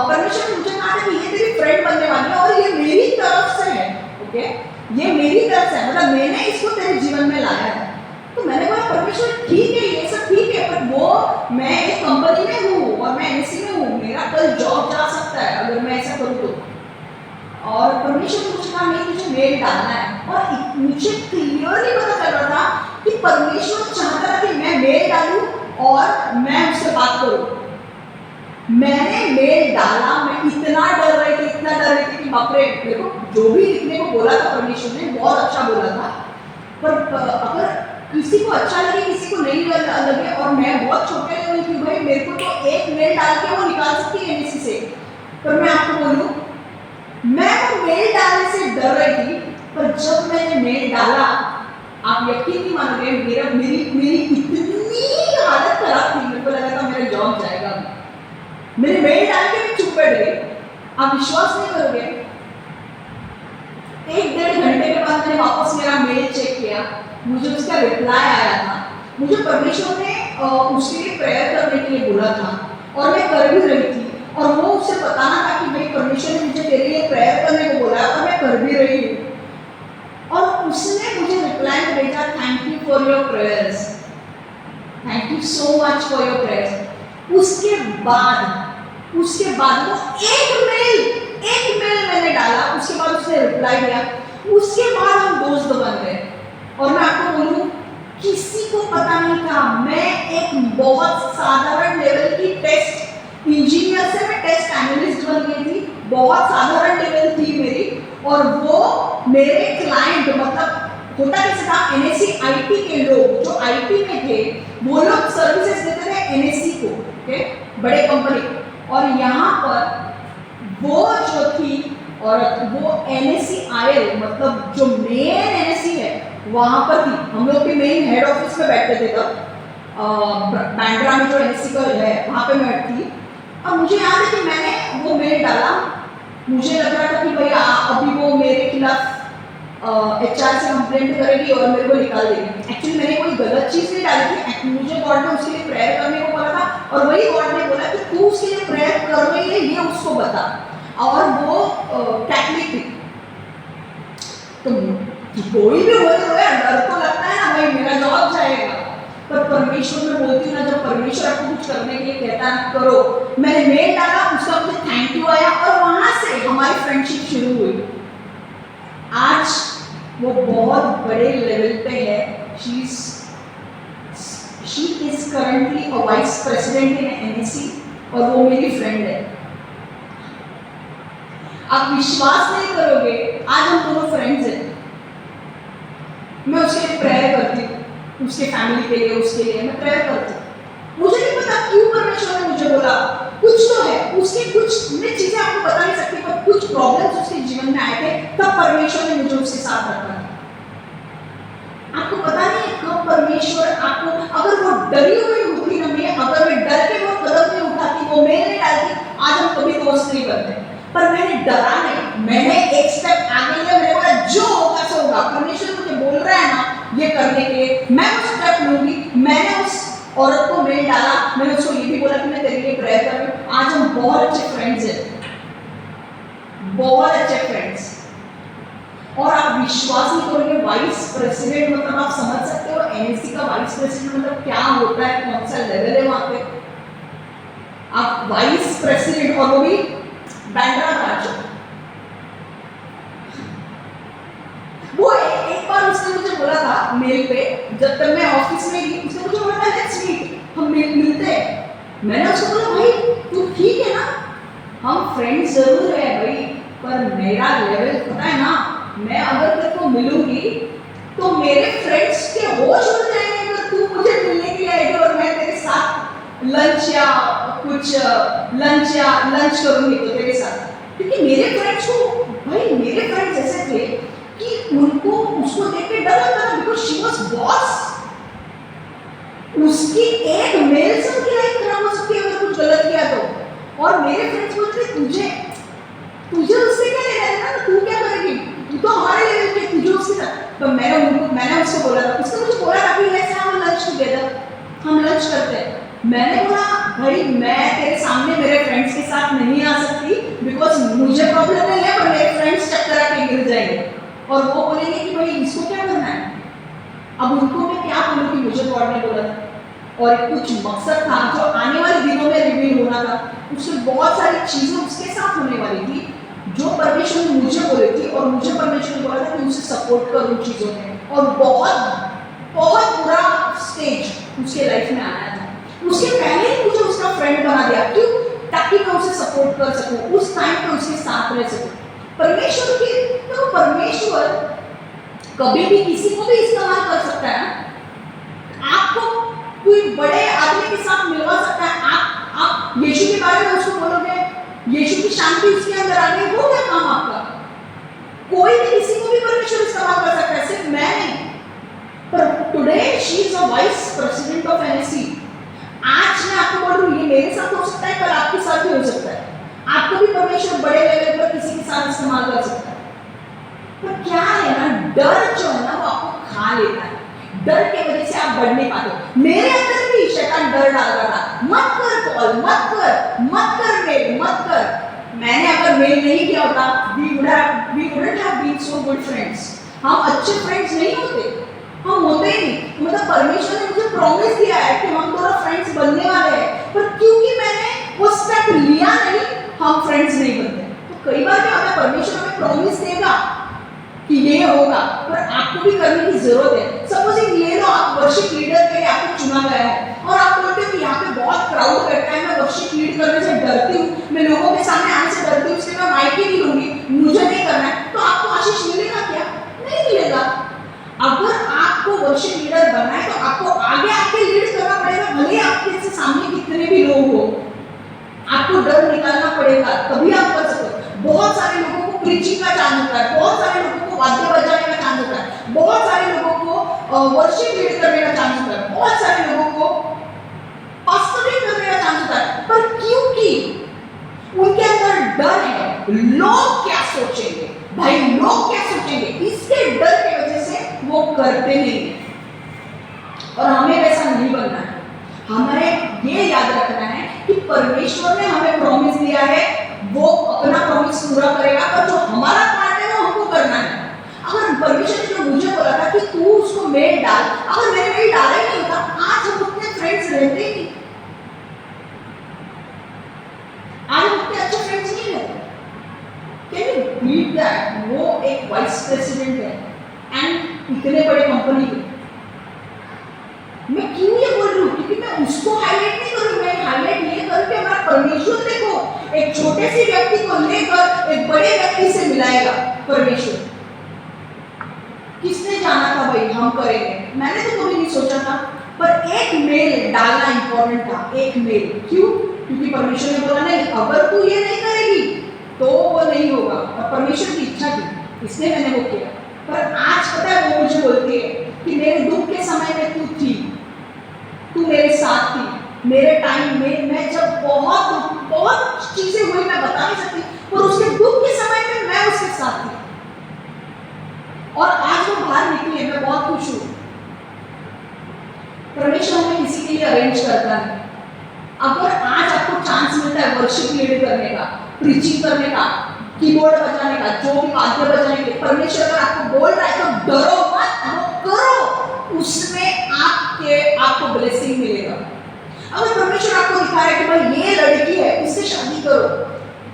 परमेश्वर ने मुझे कहा था कि ये तेरी फ्रेंड बनने वाली है और ये मेरी तरफ से है, ओके, ये मेरी तरफ से, मतलब मैंने इसको तेरे जीवन में लाया है। तो मैंने बोला परमेश्वर ठीक है, ये सब ठीक है, पर वो मैं एक कंपनी में हूँ और मैं एनएससी में हूँ, मेरा कल जॉब जा सकता है अगर मैं ऐसा करूँ तो। और परमेश्वर ने मुझे कहा नहीं, तुझे मेल डालना है। और मुझे क्लियरली पता चल रहा था कि परमेश्वर चाहता था कि मैं मेल डालूं और मैं उससे बात करूं। मैंने मेल डाला, मैं इतना डर रही थी, इतना डर रही थी कि बाप रे, देखो जो भी लिखने को बोला था परमेश्वर ने बहुत अच्छा बोला था, पर अगर किसी को अच्छा लगे किसी को नहीं लगे, और मैं बहुत छोटे लेवल की, भाई मेरे को तो एक मेल डाल के वो निकाल सकती है एनएससी से। पर मैं आपको बोलूं, मैं वो मेल डालने से डर रही थी, पर जब मैंने मेल डाला, आप यकीन नहीं मानोगे, मेरी आप विश्वास नहीं करोगे, 1-1.5 घंटे के बाद मैंने वापस मेरा मेल चेक किया, मुझे उसका रिप्लाई आया था। मुझे परमेश्वर ने उसके लिए प्रेयर करने के लिए बोला था और मैं कर भी रही थी, और वो उससे बताना था कि भाई परमेश्वर ने मुझे तेरे लिए प्रेयर करने को बोला और मैं कर भी रही हूँ। और उसने मुझे रिप्लाई में भेजा, thank you for your prayers, thank you so much for your prayers. उसके बाद वो एक मेल मैंने डाला, उसके बाद उसने रिप्लाई दिया, उसके बाद हम दोस्त बन गए। और मैं आपको बोलूं, किसी को पता नहीं था, मैं एक बहुत साधारण लेवल की टेस्ट इंजीनियर से मैं टेस्ट एनालिस्ट बन गई थी, बहुत साधारण लेवल थी मेरी, और वो मेरे क्लाइंट, मतलब होता कैसे था, एनएससी आईटी के लोग जो आईटी में थे वो लोग सर्विसेज देते थे एनएससी को, ओके, बड़े कंपनी, और यहाँ पर वो जो थी और वो एनएससी आयल, मतलब जो मेन एनएससी है वहाँ पर थी, हम लोग भी मेन हेड ऑफिस में बैठते थे तब, बैंड्रा में जो एनएससी का है वहाँ पे मैं थी। अब मुझे याद है कि मैंने वो मेल डाला, मुझे लग रहा था कि भैया अभी वो मेरे खिलाफ एचआर से कंप्लेंट करेगी और मेरे को निकाल देगी। एक्चुअली मैंने कोई गलत चीज़ नहीं डाली थी, मुझे गॉड ने उसके लिए प्रेयर करने को बोला था, और वही गॉड ने बोला कि तू उसके लिए प्रेयर कर रही है ये उसको बता, और वो कैथलिक थी। तो कोई भी बोले तो यार डर तो लगता है ना, भाई मेरा जॉब जाएगा, पर परमेश्वर में बोलती हूँ ना, जब परमेश्वर आपको कुछ करने के लिए कहता है करो। मैंने मेल डाला, उसका मुझे थैंक यू आया, और वहां से हमारी फ्रेंडशिप शुरू हुई। आज वो बहुत बड़े लेवल पे है, she is currently a vice president in NSC, और वो मेरी फ्रेंड है। आप विश्वास नहीं करोगे, आज हम दोनों फ्रेंड्स हैं। मैं उसके लिए प्रेयर करती हूँ, उसके फैमिली के लिए, उसके लिए मैं प्रेयर करती हूँ। मुझे नहीं पता क्यों परमेश्वर ने मुझे बोला, कुछ तो है उसके, कुछ मैं चीजें आपको बता नहीं सकती, पर कुछ प्रॉब्लम्स उसके जीवन में आए थे, तब परमेश्वर ने मुझे उसके साथ रखा। आपको पता नहीं कब परमेश्वर आपको, अगर वो डरी हुई होती ना, मैं अगर मैं डर के वो कदम नहीं उठाती, वो मेल नहीं डालती, आज हम कभी दोस्त नहीं बनते। पर मैंने डरा नहीं, मैंने एक स्टेप आगे लिया, मैंने बोला जो होगा सो होगा, परमेश्वर मुझे बोल रहा है ना ये करने के लिए, मैं वो स्टेप लूंगी। मैंने उस औरत को मेल डाला, मैंने उसको ये भी बोला कि मैं तेरे लिए प्रेयर कर रही हूँ। आज हम बहुत अच्छे फ्रेंड्स हैं, बहुत अच्छे फ्रेंड्स। और आप विश्वास नहीं करोगे, वाइस प्रेसिडेंट मतलब आप समझ सकते हो एनएससी का वाइस प्रेसिडेंट मतलब क्या होता है, कौन सा लेवल है वहां पे। आप वाइस प्रेसिडेंट, और वो भी बैंड्रा ब्रांच। वो एक बार उसने मुझे बोला था मेल पे, जब तक मैं ऑफिस में गई, उसने मुझे बोला था लेट्स मीट, हम मिलते हैं। मैंने उसको बोला भाई तू ठीक है ना, हम फ्रेंड्स जरूर है भाई, पर मेरा लेवल पता है ना, मैं अगर तेरे को मिलूंगी तो मेरे फ्रेंड्स के होश उड़ जाएंगे अगर तू मुझे मिलने के लिए आएगी और मैं तेरे साथ लंच करूंगी तो तेरे साथ। क्योंकि मेरे फ्रेंड्स को, भाई मेरे फ्रेंड्स ऐसे थे कि उनको उसको देख के डर लगता था, बिकॉज शी वाज बॉस। उसकी एक मेल से उनकी लाइफ खराब हो सकती है अगर कुछ गलत किया तो। और मेरे फ्रेंड्स बोलते तुझे उससे क्या लेना है ना, तू क्या करेगी, तू तो हमारे लेवल पे, तुझे उसके साथ। तो मैंने उसको बोला था, उसने मुझे बोला था कि ऐसे हम लंच टुगेदर, हम लंच करते हैं। मैंने बोला भाई मैं तेरे सामने मेरे फ्रेंड्स के साथ नहीं आ सकती, बिकॉज मुझे प्रॉब्लम नहीं है, पर मेरे फ्रेंड्स चक्कर आके गिर जाएंगे और वो बोलेंगे कि भाई इसको क्या करना है। अब उनको मैं क्या बोलूँ कि मुझे गॉड ने बोला था, और कुछ मकसद था जो आने वाले दिनों में रिवील होना था। उसमें बहुत सारी चीज़ें उसके साथ होने वाली थी जो परमेश्वर ने मुझे बोली थी, और मुझे परमेश्वर ने बोला था कि उसे सपोर्ट कर उन चीज़ों में। और बहुत बुरा स्टेज उसके लाइफ में आया था, उसके पहले ही मुझे उसका फ्रेंड बना दिया। क्यों? ताकि मैं उसे सपोर्ट कर सकूं, उस टाइम पे उसके साथ रह सकूं। परमेश्वर की तो परमेश्वर कभी भी किसी को भी इस्तेमाल कर सकता है ना। आपको कोई बड़े आदमी के साथ मिलवा सकता है, आप यीशु के बारे में उसको बोलोगे, यीशु की शांति उसके अंदर आ गई, हो गया काम आपका। कोई भी किसी को भी परमेश्वर इस्तेमाल कर सकता है, सिर्फ मैं नहीं। पर today she is a vice president of NSC. आज मैं आपको बोल रही हूँ, ये मेरे साथ हो सकता है, कल आपके साथ भी हो सकता है। आप आपको भी परमेश्वर बड़े लेवल पर किसी के साथ इस्तेमाल कर सकता है। पर क्या है ना, डर जो है ना वो आपको खा लेता है। डर की वजह से आप बढ़ नहीं पाते। मेरे अंदर भी शैतान डर डाल रहा था, मत कर कॉल, मत कर मेल, मत कर। मैंने अगर मेल नहीं किया होता, we wouldn't have been so good friends। हम अच्छे फ्रेंड्स नहीं होते, हम होते ही नहीं। मतलब परमेश्वर ने मुझे प्रॉमिस दिया है कि हम दोनों फ्रेंड्स बनने वाले हैं, पर क्योंकि मैंने वो स्टेप लिया नहीं, हम फ्रेंड्स नहीं बनते। तो कई बार क्या होता है, परमेश्वर हमें प्रॉमिस देगा कि ये होगा, पर आपको भी करने की जरूरत है। सपोज ले लो, आप वर्शिप लीडर के लिए आपको चुना गया है और आप बोलते हो कि यहाँ पे बहुत क्राउड बैठा है, मैं वर्शिप लीड करने से डरती हूँ, मैं लोगों के सामने आने से डरती हूँ, इसलिए मैं माइक ही नहीं लूंगी, मुझे नहीं करना है। तो आपको आशीष मिलेगा क्या? नहीं मिलेगा। अगर आपको वर्शिप लीडर बनना है तो आपको आगे आके लीड करना पड़ेगा, भले आपके सामने कितने भी लोग हो, आपको डर निकालना पड़ेगा, तभी आप कर सकते हो। बहुत सारे लोगों को प्रीचिंग का चांस होता है, बहुत सारे लोगों को वाद्य बजाने का चांस होता है, बहुत सारे लोगों को वर्शिप लीड करने का चांस होता है, बहुत सारे लोगों को पास्टरिंग करने का चांस होता है, पर क्योंकि उनके अंदर डर है, लोग क्या सोचेंगे, भाई लोग क्या सोचेंगे, इसके डर की वजह से वो करते नहीं। और हमें वैसा नहीं बनना है। हमें ये याद रखना है कि परमेश्वर ने हमें प्रॉमिस दिया है, वो अपना प्रॉमिस पूरा करेगा, पर जो हमारा पार्ट है वो हमको करना है। अगर परमेश्वर ने जो मुझे बोला था कि तू उसको मेल डाल, अगर मैंने मेल डाला ही नहीं होता, आज हम उतने फ्रेंड्स रहते ही नहीं, आज हम उतने अच्छे फ्रेंड्स नहीं रहते। Can you believe that? वो एक वाइस प्रेसिडेंट है एंड इतने बड़े कंपनी के। मैं क्यों ये बोल रही हूँ? क्योंकि मैं उसको हाईलाइट नहीं कर रही हूँ, मैं हाईलाइट ये कर रही हूँ कि हमारा परमेश्वर देखो एक छोटे से व्यक्ति को लेकर एक बड़े व्यक्ति से मिलाएगा। परमेश्वर किसने जाना था भाई हम करेंगे? मैंने तो कभी नहीं सोचा था, पर एक मेल डालना इंपॉर्टेंट था। एक मेल क्यों? क्योंकि परमेश्वर ने बोला नहीं, अगर तू ये नहीं करेगी तो वो नहीं होगा, और परमेश्वर की इच्छा थी, इसलिए मैंने वो किया। पर आज पता है वो मुझे बोलती है कि मेरे दुख के समय में तू थी, तू मेरे साथ थी, मेरे टाइम में मैं जब बहुत चीजें हुई मैं बता नहीं सकती, पर उसके दुख के समय में मैं उसके साथ थी, और आज वो बाहर निकली है, मैं बहुत खुश हूँ। परमेश्वर हमें किसी के लिए अरेंज करता है। अगर आज आपको चांस मिलता है वर्शिप लीड करने का, प्रीचिंग करने का, कीबोर्ड बजाने का, जो भी वाद्य बजाने के लिए, परमेश्वर अगर आपको बोल रहा है तो डरो मत, वो करो, उसमें आपको ब्लेसिंग मिलेगा। अगर परमेश्वर आपको दिखा रहा है कि भाई ये लड़की है, इससे शादी करो,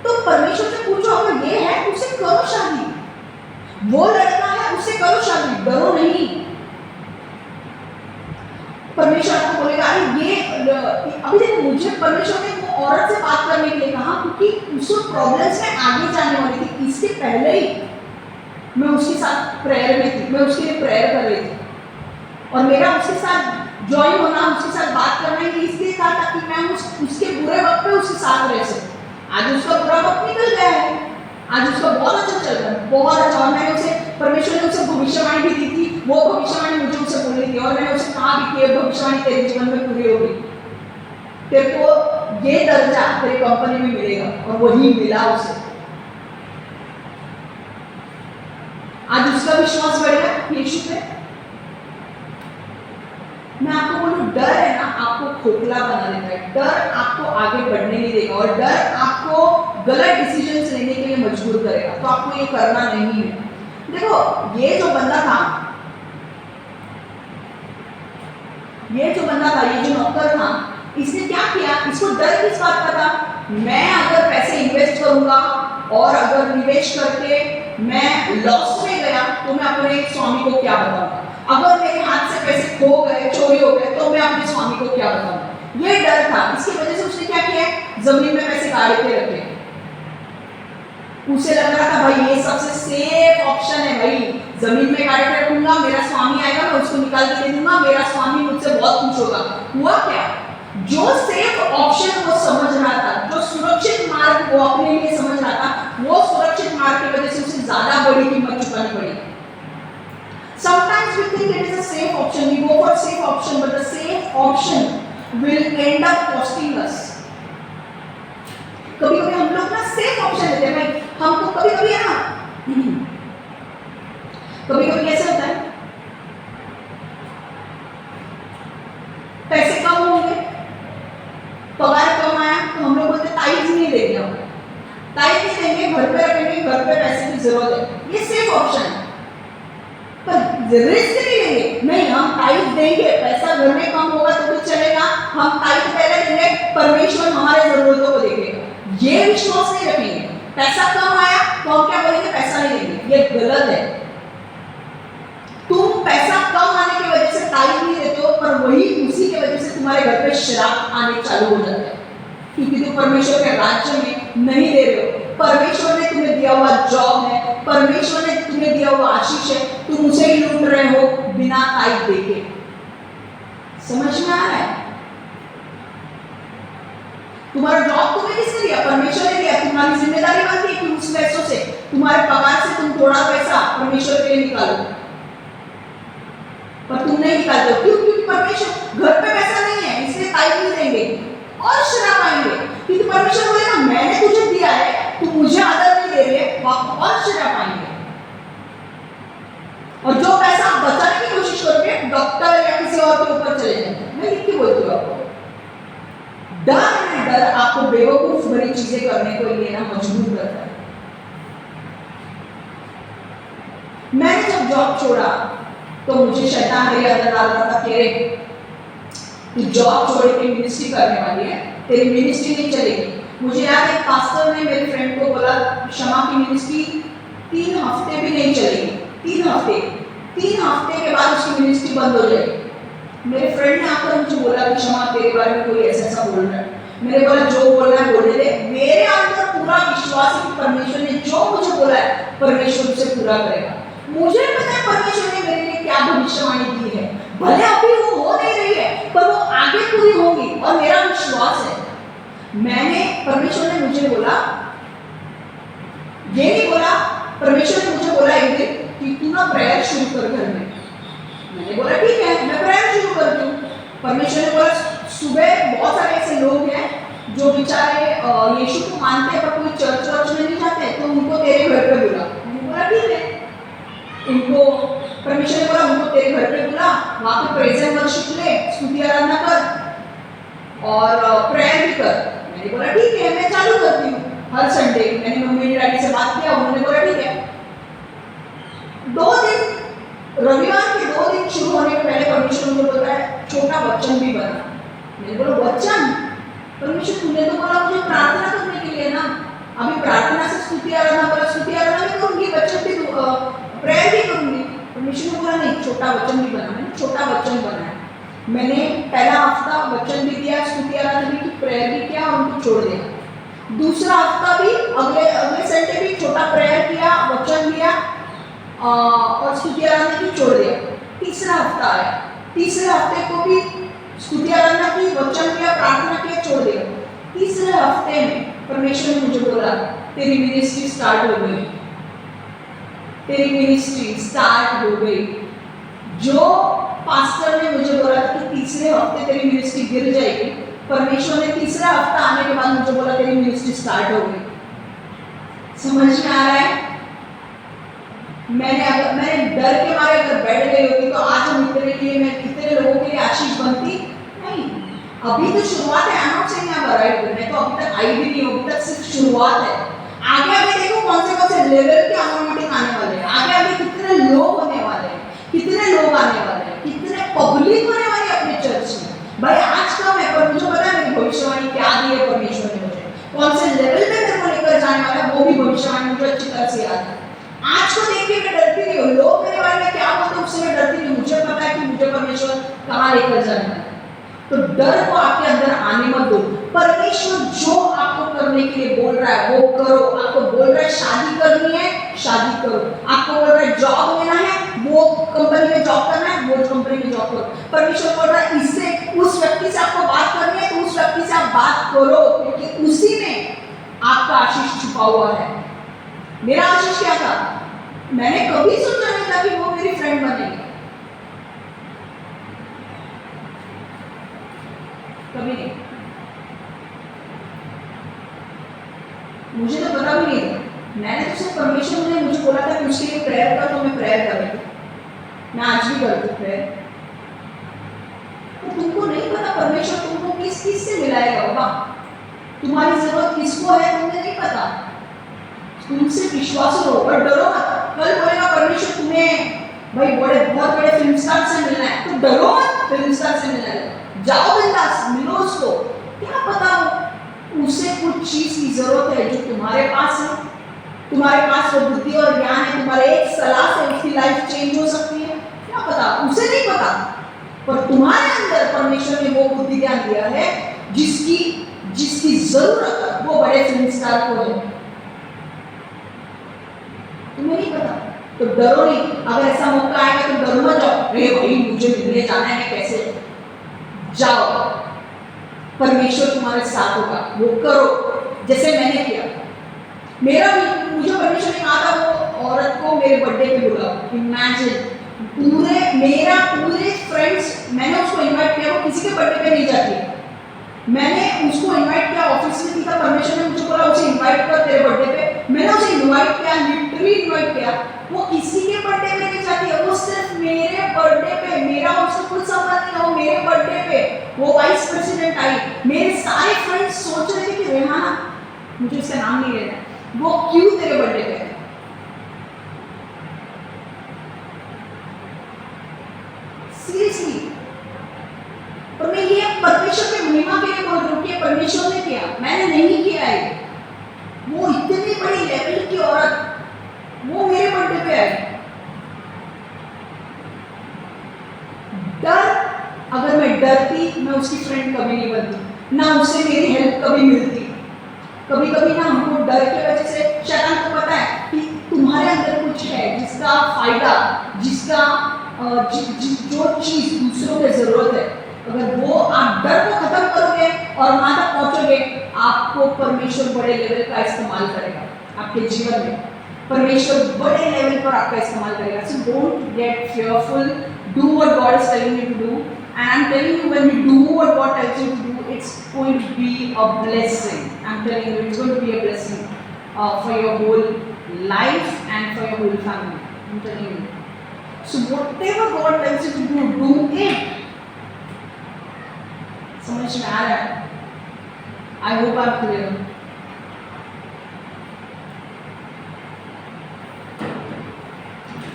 तो परमेश्वर से पूछो, अगर ये है उससे करो शादी, वो लड़का है उससे करो शादी, डरो नहीं। परमेश्वर आपको बोलेगा अरे ये अभी देखो, मुझे परमेश्वर ने वो औरत से बात करने के लिए कहा क्योंकि उसको प्रॉब्लम्स में आगे जाने वाली थी। इसके पहले ही मैं उसके साथ प्रेयर में थी, मैं उसके लिए प्रेयर कर रही थी, और मेरा उसके साथ ज्वाइन होना, उसके साथ बात करना ही इसलिए था ताकि मैं उसके बुरे वक्त पे उसके साथ रह सकूं। आज उसका बुरा वक्त निकल गया है, आज उसका बहुत अच्छा चल रहा है, बहुत अच्छा। और मैंने उसे, परमेश्वर ने उसे भविष्यवाणी भी दी थी, वो भविष्यवाणी मुझे उसे बोली थी, और मैंने उसे कहा भी कि भविष्यवाणी तेरे जीवन में पूरी होगी, तेरे को ये दर्जा तेरी कंपनी में मिलेगा, और वही मिला उसे। आज उसका विश्वास बढ़ेगा यीशु पे। मैं आपको बोलूं, डर है ना आपको खोखला बना देता है, डर आपको आगे बढ़ने नहीं देगा, और डर आपको गलत डिसीजंस लेने के लिए मजबूर करेगा, तो आपको ये करना नहीं है। देखो ये जो बंदा था, ये जो नौकर था, इसने क्या किया? इसको डर किस बात का था? मैं अगर पैसे इन्वेस्ट करूंगा और अगर निवेश करके मैं लॉस में गया तो मैं अपने स्वामी को क्या बताऊंगा, अगर मेरे हाथ से पैसे खो गए, चोरी हो गए, तो मैं अपने स्वामी को क्या बताऊंगा। ये डर था, इसकी वजह से उसने क्या किया? जमीन में पैसे गाड़ के रखे। उसे लग रहा था भाई ये सबसे सेफ ऑप्शन है, भाई जमीन में गाड़ के रखूंगा, मेरा स्वामी आएगा, मैं उसको निकाल के दे दूंगा, मेरा स्वामी मुझसे बहुत खुश होगा। हुआ क्या? जो सेफ ऑप्शन वो समझ रहा था, जो सुरक्षित मार्ग वो अपने लिए समझ रहा था, वो सुरक्षित मार्ग की वजह से उसे ज्यादा बड़ी कीमत चुकानी पड़ी। Sometimes we think it is a safe option, we go for safe option, but the safe option will end up costing us. कभी-कभी हम लोग ना सेफ ऑप्शन देते हैं भाई। हमको कभी कभी है ना, कभी कभी कैसे होता है, पैसे कम होंगे, पगार कम आया, तो हम लोग बोलते टाइज नहीं देंगे, हम टाइज नहीं देंगे, घर पे रखेंगे, घर पे पैसे की जरूरत है, ये सेफ ऑप्शन है। पर रिस्क नहीं लेंगे, नहीं हम टाइज देंगे, पैसा घर में कम होगा तो कुछ चलेगा, हम टाइज पहले देंगे, परमेश्वर हमारे जरूरतों को देखेगा, ये विश्वास नहीं रखेंगे। पैसा कम आया तो हम क्या बोलेंगे, पैसा नहीं देंगे, ये गलत है। तुम पैसा कम आने की वजह से टाइज नहीं देते हो, पर वही उसी की वजह से तुम्हारे घर पे श्राप आने चालू हो जाते हैं, क्योंकि तुम परमेश्वर के राज्य में नहीं दे रहे हो। परमेश्वर ने तुम्हें दिया हुआ जॉब है, परमेश्वर ने तुम्हें दिया हुआ आशीष है, तुम उसे ही लूट रहे हो बिना टाइज देके। समझ में आ रहा है? तुम्हारा जॉब तुम्हें किसने दिया, परमेश्वर ने दिया, तुम्हारी जिम्मेदारी बनती है कि उस पैसों से, तुम्हारे पगार से तुम थोड़ा पैसा परमेश्वर के लिए निकालो, पर तुम नहीं निकालते हो। क्यों? क्योंकि परमेश्वर घर पे पैसा नहीं है, इसलिए टाइज नहीं देंगे और श्राप आएंगे, क्योंकि परमेश्वर बोलेगा मैंने तुझे दिया है, तू मुझे आदर नहीं दे रहे, और श्राप आएंगे। और जो पैसा आप बचाने की कोशिश करोगे, डॉक्टर या किसी और के ऊपर चले जाएंगे। मैं लिख के बोलती हूँ आपको, डर आपको बेवकूफ भरी चीजें करने को लिए ना मजबूर करता है। मैंने जब जॉब छोड़ा तो मुझे शैतान मेरे अंदर डाल रहा था कि तू जॉब छोड़ के मिनिस्ट्री करने वाली है, तेरी मिनिस्ट्री नहीं चलेगी। मुझे याद है पास्टर ने मेरे फ्रेंड को बोला क्षमा की मिनिस्ट्री 3 हफ्ते भी नहीं चलेगी, 3 हफ्ते के बाद उसकी मिनिस्ट्री बंद हो जाएगी। मेरे फ्रेंड ने आकर मुझे बोला कि क्षमा तेरे बारे में कोई ऐसा बोल रहा है। मैंने बोला जो बोलना है बोलने दे, मेरे अंदर पूरा विश्वास है कि परमेश्वर ने जो मुझे बोला है परमेश्वर उसे पूरा करेगा। मुझे पता है परमेश्वर ने मेरे लिए क्या भविष्यवाणी दी है, भले अभी वो हो नहीं रही है पर वो आगे पूरी होगी और मेरा विश्वास है। मैंने परमेश्वर ने मुझे बोला, ये नहीं बोला, परमेश्वर ने मुझे बोला एक दिन कि तू ना प्रेयर शुरू कर घर में। मैंने बोला ठीक है मैं प्रेयर शुरू करती हूँ। परमेश्वर ने बोला सुबह बहुत सारे ऐसे लोग हैं जो बेचारे यीशु को मानते हैं पर कोई चर्च में नहीं जाते, तो उनको तेरे घर पे बुला। मैंने बोला ठीक है, उनको परमेश्वर ने बोला उनको तेरे घर पे बुला, वहाँ पे प्रेज एंड वर्शिप ले, स्तुति आराधना कर और प्रेयर भी कर। मैंने बोला ठीक है मैं चालू करती हूँ हर संडे। मैंने मम्मी डैडी से बात किया, उन्होंने बोला ठीक है। 2 दिन रविवार के 2 दिन शुरू होने के पहले परमेश्वर मुझे बोल रहा है छोटा वचन भी बना। मैंने बोला वचन? परमेश्वर तूने तो बोला मुझे प्रार्थना करने के लिए ना, अभी प्रार्थना से स्तुति आराधना बोला, स्तुति आराधना भी करूंगी, वचन भी प्रेयर भी करूंगी। परमेश्वर ने बोला नहीं छोटा वचन भी बना। मैंने छोटा वचन बनाया। मैंने पहला हफ्ता वचन भी दिया, स्तुति आराधना भी की, प्रेयर भी किया और उनको छोड़ दिया। दूसरा हफ्ता भी अगले संडे भी छोटा प्रेयर किया, वचन दिया और स्तुति आराधना की, छोड़ दिया। तीसरा हफ्ता आया, तीसरे हफ्ते को भी स्तुति आराधना की, वचन किया, प्रार्थना किया, छोड़ दिया। तीसरे हफ्ते में परमेश्वर ने मुझे बोला तेरी मिनिस्ट्री स्टार्ट हो गई, तेरी मिनिस्ट्री स्टार्ट हो गई। जो पास्टर ने मुझे बोला था कि तीसरे हफ्ते तेरी मिनिस्ट्री गिर जाएगी, परमेश्वर ने तीसरा हफ्ता आने के बाद मुझे बोला तेरी मिनिस्ट्री स्टार्ट हो गई। समझ में आ रहा है? मैंने डर के मारे अगर बैठ गई होती तो आज हम इतने लोगों के लिए आशीष बनती नहीं। अभी तो शुरुआत है, I'm not saying I'm arrived, मैं तो अभी तक आई भी नहीं हूँ, अभी तक सिर्फ शुरुआत है। आगे देखो कौन से लेवल के अनॉइंटिंग आने वाले हैं, आगे कितने लोग होने वाले हैं, कितने लोग आने वाले हैं, कितने पब्लिक होने वाली है अपने चर्च में। भाई आज कम है पर मुझे पता है मेरी भविष्यवाणी क्या दी है परमेश्वर ने मुझे, कौन से लेवल पे मेरे को लेकर जाने वाला है वो भी भविष्यवाणी मुझे अच्छी तरह से याद है। आज को देख के मैं डरती नहीं हूँ, लोग मेरे बारे में क्या बोलते हैं उससे मैं डरती नहीं। मुझे पता है कि मुझे परमेश्वर कहाँ लेकर जाने वाला है, तो डर को आपके अंदर आने मत दो। परमेश्वर जो आपको करने के लिए बोल रहा है वो करो। आपको बोल रहा है शादी करनी है, शादी करो। आपको बोल रहा है जॉब लेना है, वो कंपनी में जॉब करना है, वो कंपनी में जॉब करो। परमेश्वर बोल रहा है इससे उस व्यक्ति से आपको बात करनी है तो उस व्यक्ति से आप बात करो, क्योंकि उसी में आपका आशीष छुपा हुआ है। मेरा आशीष क्या था? मैंने कभी सोचा नहीं था कि वो मेरी फ्रेंड बनेगी, कभी नहीं। मुझे तो पता भी नहीं था। मैंने तो सिर्फ परमेश्वर ने मुझे बोला था कि उसके लिए प्रेयर कर, तो मैं प्रेयर कर रही थी। मैं आज भी करती हूँ प्रेयर। तो तुमको नहीं पता परमेश्वर तुमको किस किस से मिलाएगा बाबा, तुम्हारी जरूरत किसको है तुम्हें नहीं पता। तुमसे विश्वास करो और डरो मत। कल बोलेगा परमेश्वर तुम्हें भाई बहुत बड़े फिल्म स्टार से मिलना है, तो डरो मत फिल्म स्टार से मिलना है, जाओ बिंदास मिलो उसको। क्या पता हो उसे कुछ चीज की जरूरत है जो तुम्हारे पास है। तुम्हारे पास वो बुद्धि और ज्ञान है, तुम्हारे एक सलाह से उसकी लाइफ चेंज हो सकती है। क्या पता, उसे नहीं पता, पर तुम्हारे अंदर परमेश्वर ने वो बुद्धि ज्ञान दिया है जिसकी जरूरत वो बड़े फिल्म स्टार को है। तुम्हें नहीं पता तो डरो नहीं। अगर ऐसा मौका आएगा तो डरो मत जाओ, अरे भाई मुझे मिलने जाना है कैसे, जाओ परमेश्वर तुम्हारे साथ होगा, वो करो जैसे मैंने किया। मुझे परमेश्वर ने कहा था वो औरत को मेरे बर्थडे पे बुलाओ। इमेजिन पूरे फ्रेंड्स, मैंने उसको इनवाइट किया, वो किसी के बर्थडे पे नहीं जाती। मैंने उसको इनवाइट किया, ऑफिस में था, परमेश्वर ने मुझे बोला उसे इनवाइट कर तेरे बर्थडे पे। मैंने उसे इनवाइट किया, लिटरली इनवाइट किया। वो किसी के बर्थडे पे नहीं जाती है, वो सिर्फ मेरे बर्थडे पे, मेरा उससे कुछ संबंध नहीं है, वो मेरे बर्थडे पे वो वाइस प्रेसिडेंट आई। मेरे सारे फ्रेंड्स सोच रहे थे कि रेहाना, मुझे उसका नाम नहीं लेना, वो क्यों तेरे बर्थडे पे है। सीरियसली, और मैं ये परमेश्वर की महिमा के लिए बोल रही हूँ कि परमेश्वर ने किया, मैंने नहीं किया है। वो इतनी बड़ी लेवल की औरत वो मेरे बर्थडे पे आई। डर, अगर मैं डरती मैं उसकी फ्रेंड कभी नहीं बनती, ना उससे मेरी हेल्प कभी मिलती। कभी कभी ना हमको डर की वजह से, शैतान को पता है कि तुम्हारे अंदर कुछ है जिसका फायदा, जो चीज दूसरों को जरूरत है, अगर वो आप डर को खत्म करोगे और वहां तक पहुंचोगे, आपको परमेश्वर बड़े लेवल का इस्तेमाल करेगा आपके जीवन में। परमेश्वर बड़े लेवल पर आपका इस्तेमाल करेगा। So don't get fearful, do what God is telling you to do, and I'm telling you, when you do what God tells you to do, it's going to be a blessing. I'm telling you, it's going to be a blessing for your whole life and for your whole family. I'm telling you. So whatever God tells you to do it. समझ में आ रहा है? I hope I'm clear.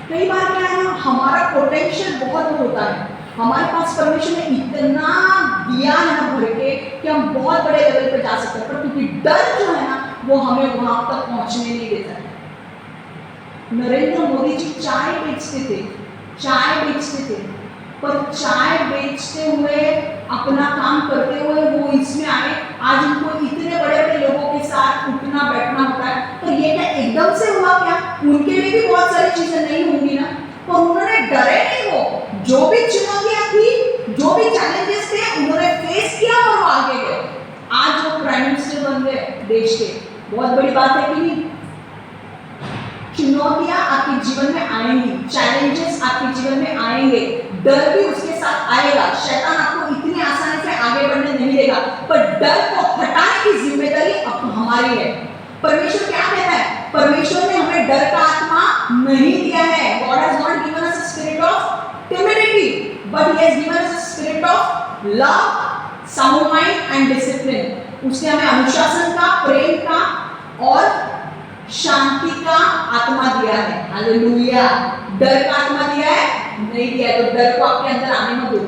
कई बार क्या है ना, हमारा पोटेंशियल बहुत होता है, हमारे पास परमेश्वर ने इतना दिया है ना भर के कि हम बहुत बड़े लेवल पे जा सकते हैं, पर क्योंकि डर जो है ना वो हमें वहां तक पहुंचने नहीं देता है। नरेंद्र मोदी जी चाय बेचते थे, पर चाय बेचते हुए अपना काम करते हुए वो इसमें आए। आज उनको इतने बड़े बड़े लोगों के साथ उठना बैठना होता है, तो ये क्या एकदम से हुआ क्या? उनके लिए भी बहुत सारी चीजें नहीं होंगी ना, पर उन्होंने डरे नहीं। वो जो भी चुनौतियां थी, जो भी चैलेंजेस थे, उन्होंने फेस किया और वो आगे गए। आज वो प्राइम मिनिस्टर बन गए देश के, बहुत बड़ी बात है कि नहीं? चुनौतियां आपके जीवन में आएंगी, चैलेंजेस आपके जीवन में आएंगे, डर भी उसके साथ आएगा। शैतान आपको इतनी आसानी से आगे बढ़ने नहीं देगा, पर डर को हटाने की जिम्मेदारी अब हमारी है। परमेश्वर क्या कहता है? परमेश्वर ने हमें डर का आत्मा नहीं दिया है। God has not given us a spirit of timidity, but He has given us a spirit of love, sound mind and discipline. उसने हमें अनुशासन का, प्रेम का और शांति का आत्मा दिया है। हालेलुया। डर का आत्मा दिया है? नहीं दिया है। तो डर को आपके अंदर आने मत दो।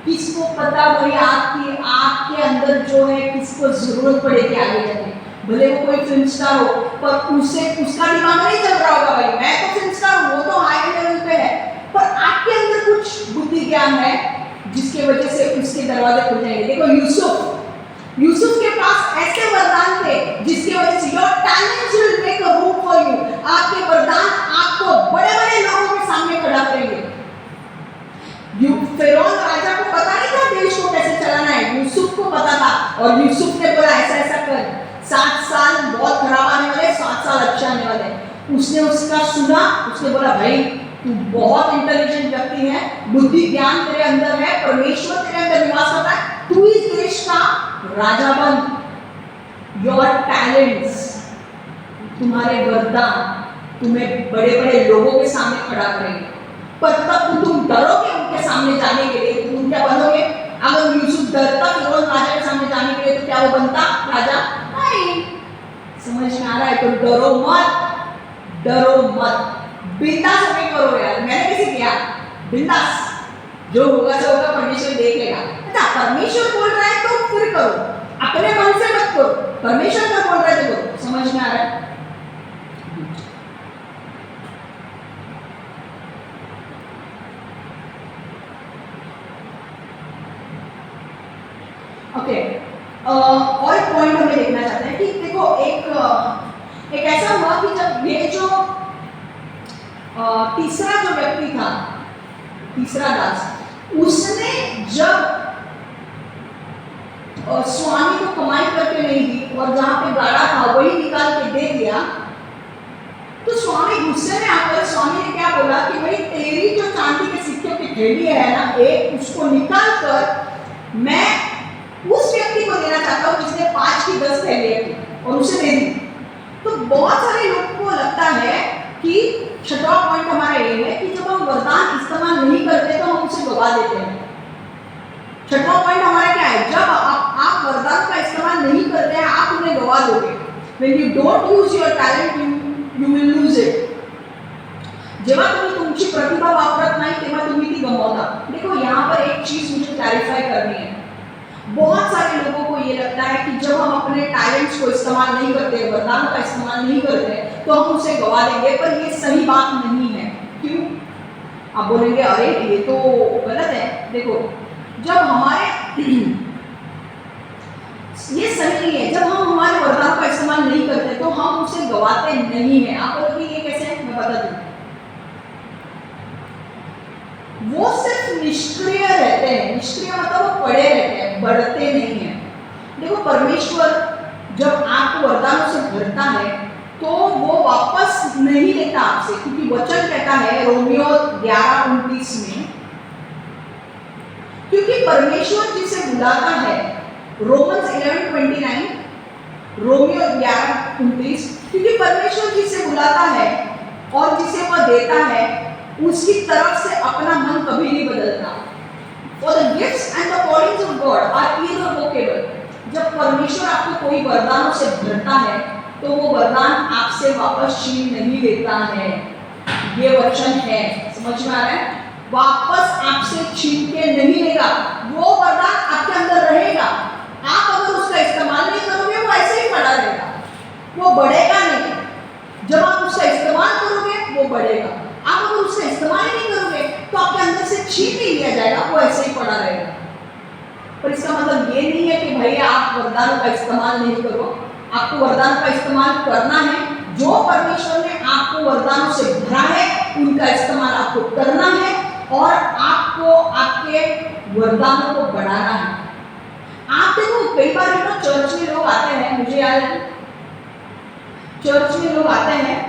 किसको पता भाई आपके अंदर जो है किसको जरूरत पड़ेगी आगे जाके, भले वो कोई फिल्म स्टार हो, पर उसका दिमाग नहीं चल रहा होगा भाई मैं तो फिल्म स्टार हूँ, वो तो हाई लेवल पे है, पर आपके अंदर कुछ बुद्धि ज्ञान है जिसके वजह से उसके दरवाजे खुल जाएंगे। देखो यूसुफ के पास ऐसे वरदान थे जिसकी वजह से your talents will make a room for you. आपके वरदान आपको बड़े-बड़े लोगों के सामने खड़ा करेंगे। फिरौन राजा को पता नहीं था देश को कैसे चलाना है, यूसुफ को पता था, और यूसुफ ने बोला ऐसा कर, 7 साल बहुत खराब आने वाले, 7 साल अच्छे आने वाले। उसने उसका सुना, उसने बोला भाई तू बहुत इंटेलिजेंट व्यक्ति है, बुद्धि ज्ञान तेरे अंदर है, परमेश्वर तेरे अंदर निवास करता है, तू इस देश का राजा बन। योर टैलेंट्स तुम्हारे वरदान तुम्हें बड़े बड़े लोगों के सामने खड़ा करेंगे, पर तब तुम डरोगे उनके सामने जाने के लिए, तुम क्या बनोगे? अगर यूसुफ डरता फिरौन राजा के सामने जाने के लिए तो क्या वो बनता राजा? नहीं। समझ में आ रहा है? तो डरो मत, डरो मत, बिंदास होके करो यार। मैंने कैसे किया? बिंदास, जो होगा सो होगा, परमेश्वर देख लेगा। अच्छा, परमेश्वर बोल रहा है तो फिर करो, अपने मन से मत करो, परमेश्वर क्या बोल रहा है तो करो। समझ में आ रहा है? ओके, और एक पॉइंट हमें देखना चाहते हैं कि देखो एक ऐसा हुआ कि जब ये जो तीसरा जो व्यक्ति था, तीसरा दास, उसने जब स्वामी को कमाई करके नहीं दी और जहां पे गाड़ा था वही निकाल के दे दिया, तो स्वामी गुस्से में आकर स्वामी ने क्या बोला कि भाई तेरी जो चांदी के सिक्कों की थैली है ना, एक उसको निकाल कर मैं उस व्यक्ति को देना चाहता हूँ जिसने 5 की 10 थैलियां थी, और उसे दे दी। तो बहुत सारे लोगों को लगता है कि छठवां पॉइंट हमारा ये है कि जब हम वरदान इस्तेमाल नहीं करते तो हम उसे गवा देते हैं। छठवां पॉइंट हमारा क्या है? जब आप वरदान का इस्तेमाल नहीं करते हैं, आप उन्हें गवा दोगे। When you don't use your talent, you will lose it. जेव्हा तुम्ही तुमची प्रतिभा वापरत नाही तेव्हा तुम्ही ती गमावता। देखो यहाँ पर एक चीज मुझे क्लैरिफाई करनी है। बहुत सारे लोगों को ये लगता है कि जब हम अपने टैलेंट्स को इस्तेमाल नहीं करते, वरदान का इस्तेमाल नहीं करते, तो हम उसे गवा देंगे, पर ये सही बात नहीं है। क्यों? आप बोलेंगे अरे ये तो गलत है। देखो, जब हमारे ये सही नहीं है, जब हम हमारे वरदान का इस्तेमाल नहीं करते तो हम उसे गवाते नहीं है। आप बोलोगे ये कैसे है? मैं बता दूं, वो सिर्फ निष्क्रिय रहते हैं। निष्क्रिय मतलब वो पड़े रहते हैं, बढ़ते नहीं है। देखो, परमेश्वर जब आपको वरदानों से भरता है तो वो वापस नहीं लेता आपसे, क्योंकि वचन कहता है रोमियो 11:29 में, क्योंकि परमेश्वर जिसे बुलाता है, रोमन्स 11:29, रोमियो 11:29, क्योंकि परमेश्वर जिसे बुलाता है और जिसे वह देता है उसकी तरफ से अपना मन कभी नहीं बदलता। For the gifts and the callings of God are irrevocable. जब परमेश्वर आपको कोई वरदानों से भरता है तो वो वरदान आपसे वापस छीन नहीं लेता है। ये वचन है, समझ में आ रहा है? वापस आपसे छीन के नहीं लेगा, वो वरदान आपके अंदर रहेगा। आप अगर उसका इस्तेमाल नहीं करोगे वो ऐसे ही पड़ा रहेगा, वो बढ़ेगा नहीं। जब आप उसका इस्तेमाल करोगे वो बढ़ेगा। आप अगर उसका इस्तेमाल ही नहीं करोगे तो आपके अंदर से छीन नहीं लिया जाएगा, वो ऐसे ही पड़ा रहेगा। पर इसका मतलब ये नहीं है कि भैया आप वरदानों का इस्तेमाल नहीं करो। आपको वरदान का इस्तेमाल करना है। जो परमेश्वर ने आपको वरदानों से भरा है उनका इस्तेमाल आपको करना है और आपको आपके वरदानों को बढ़ाना है। आप देखो, कई बार चर्च में लोग आते हैं, मुझे याद है चर्च में लोग आते हैं,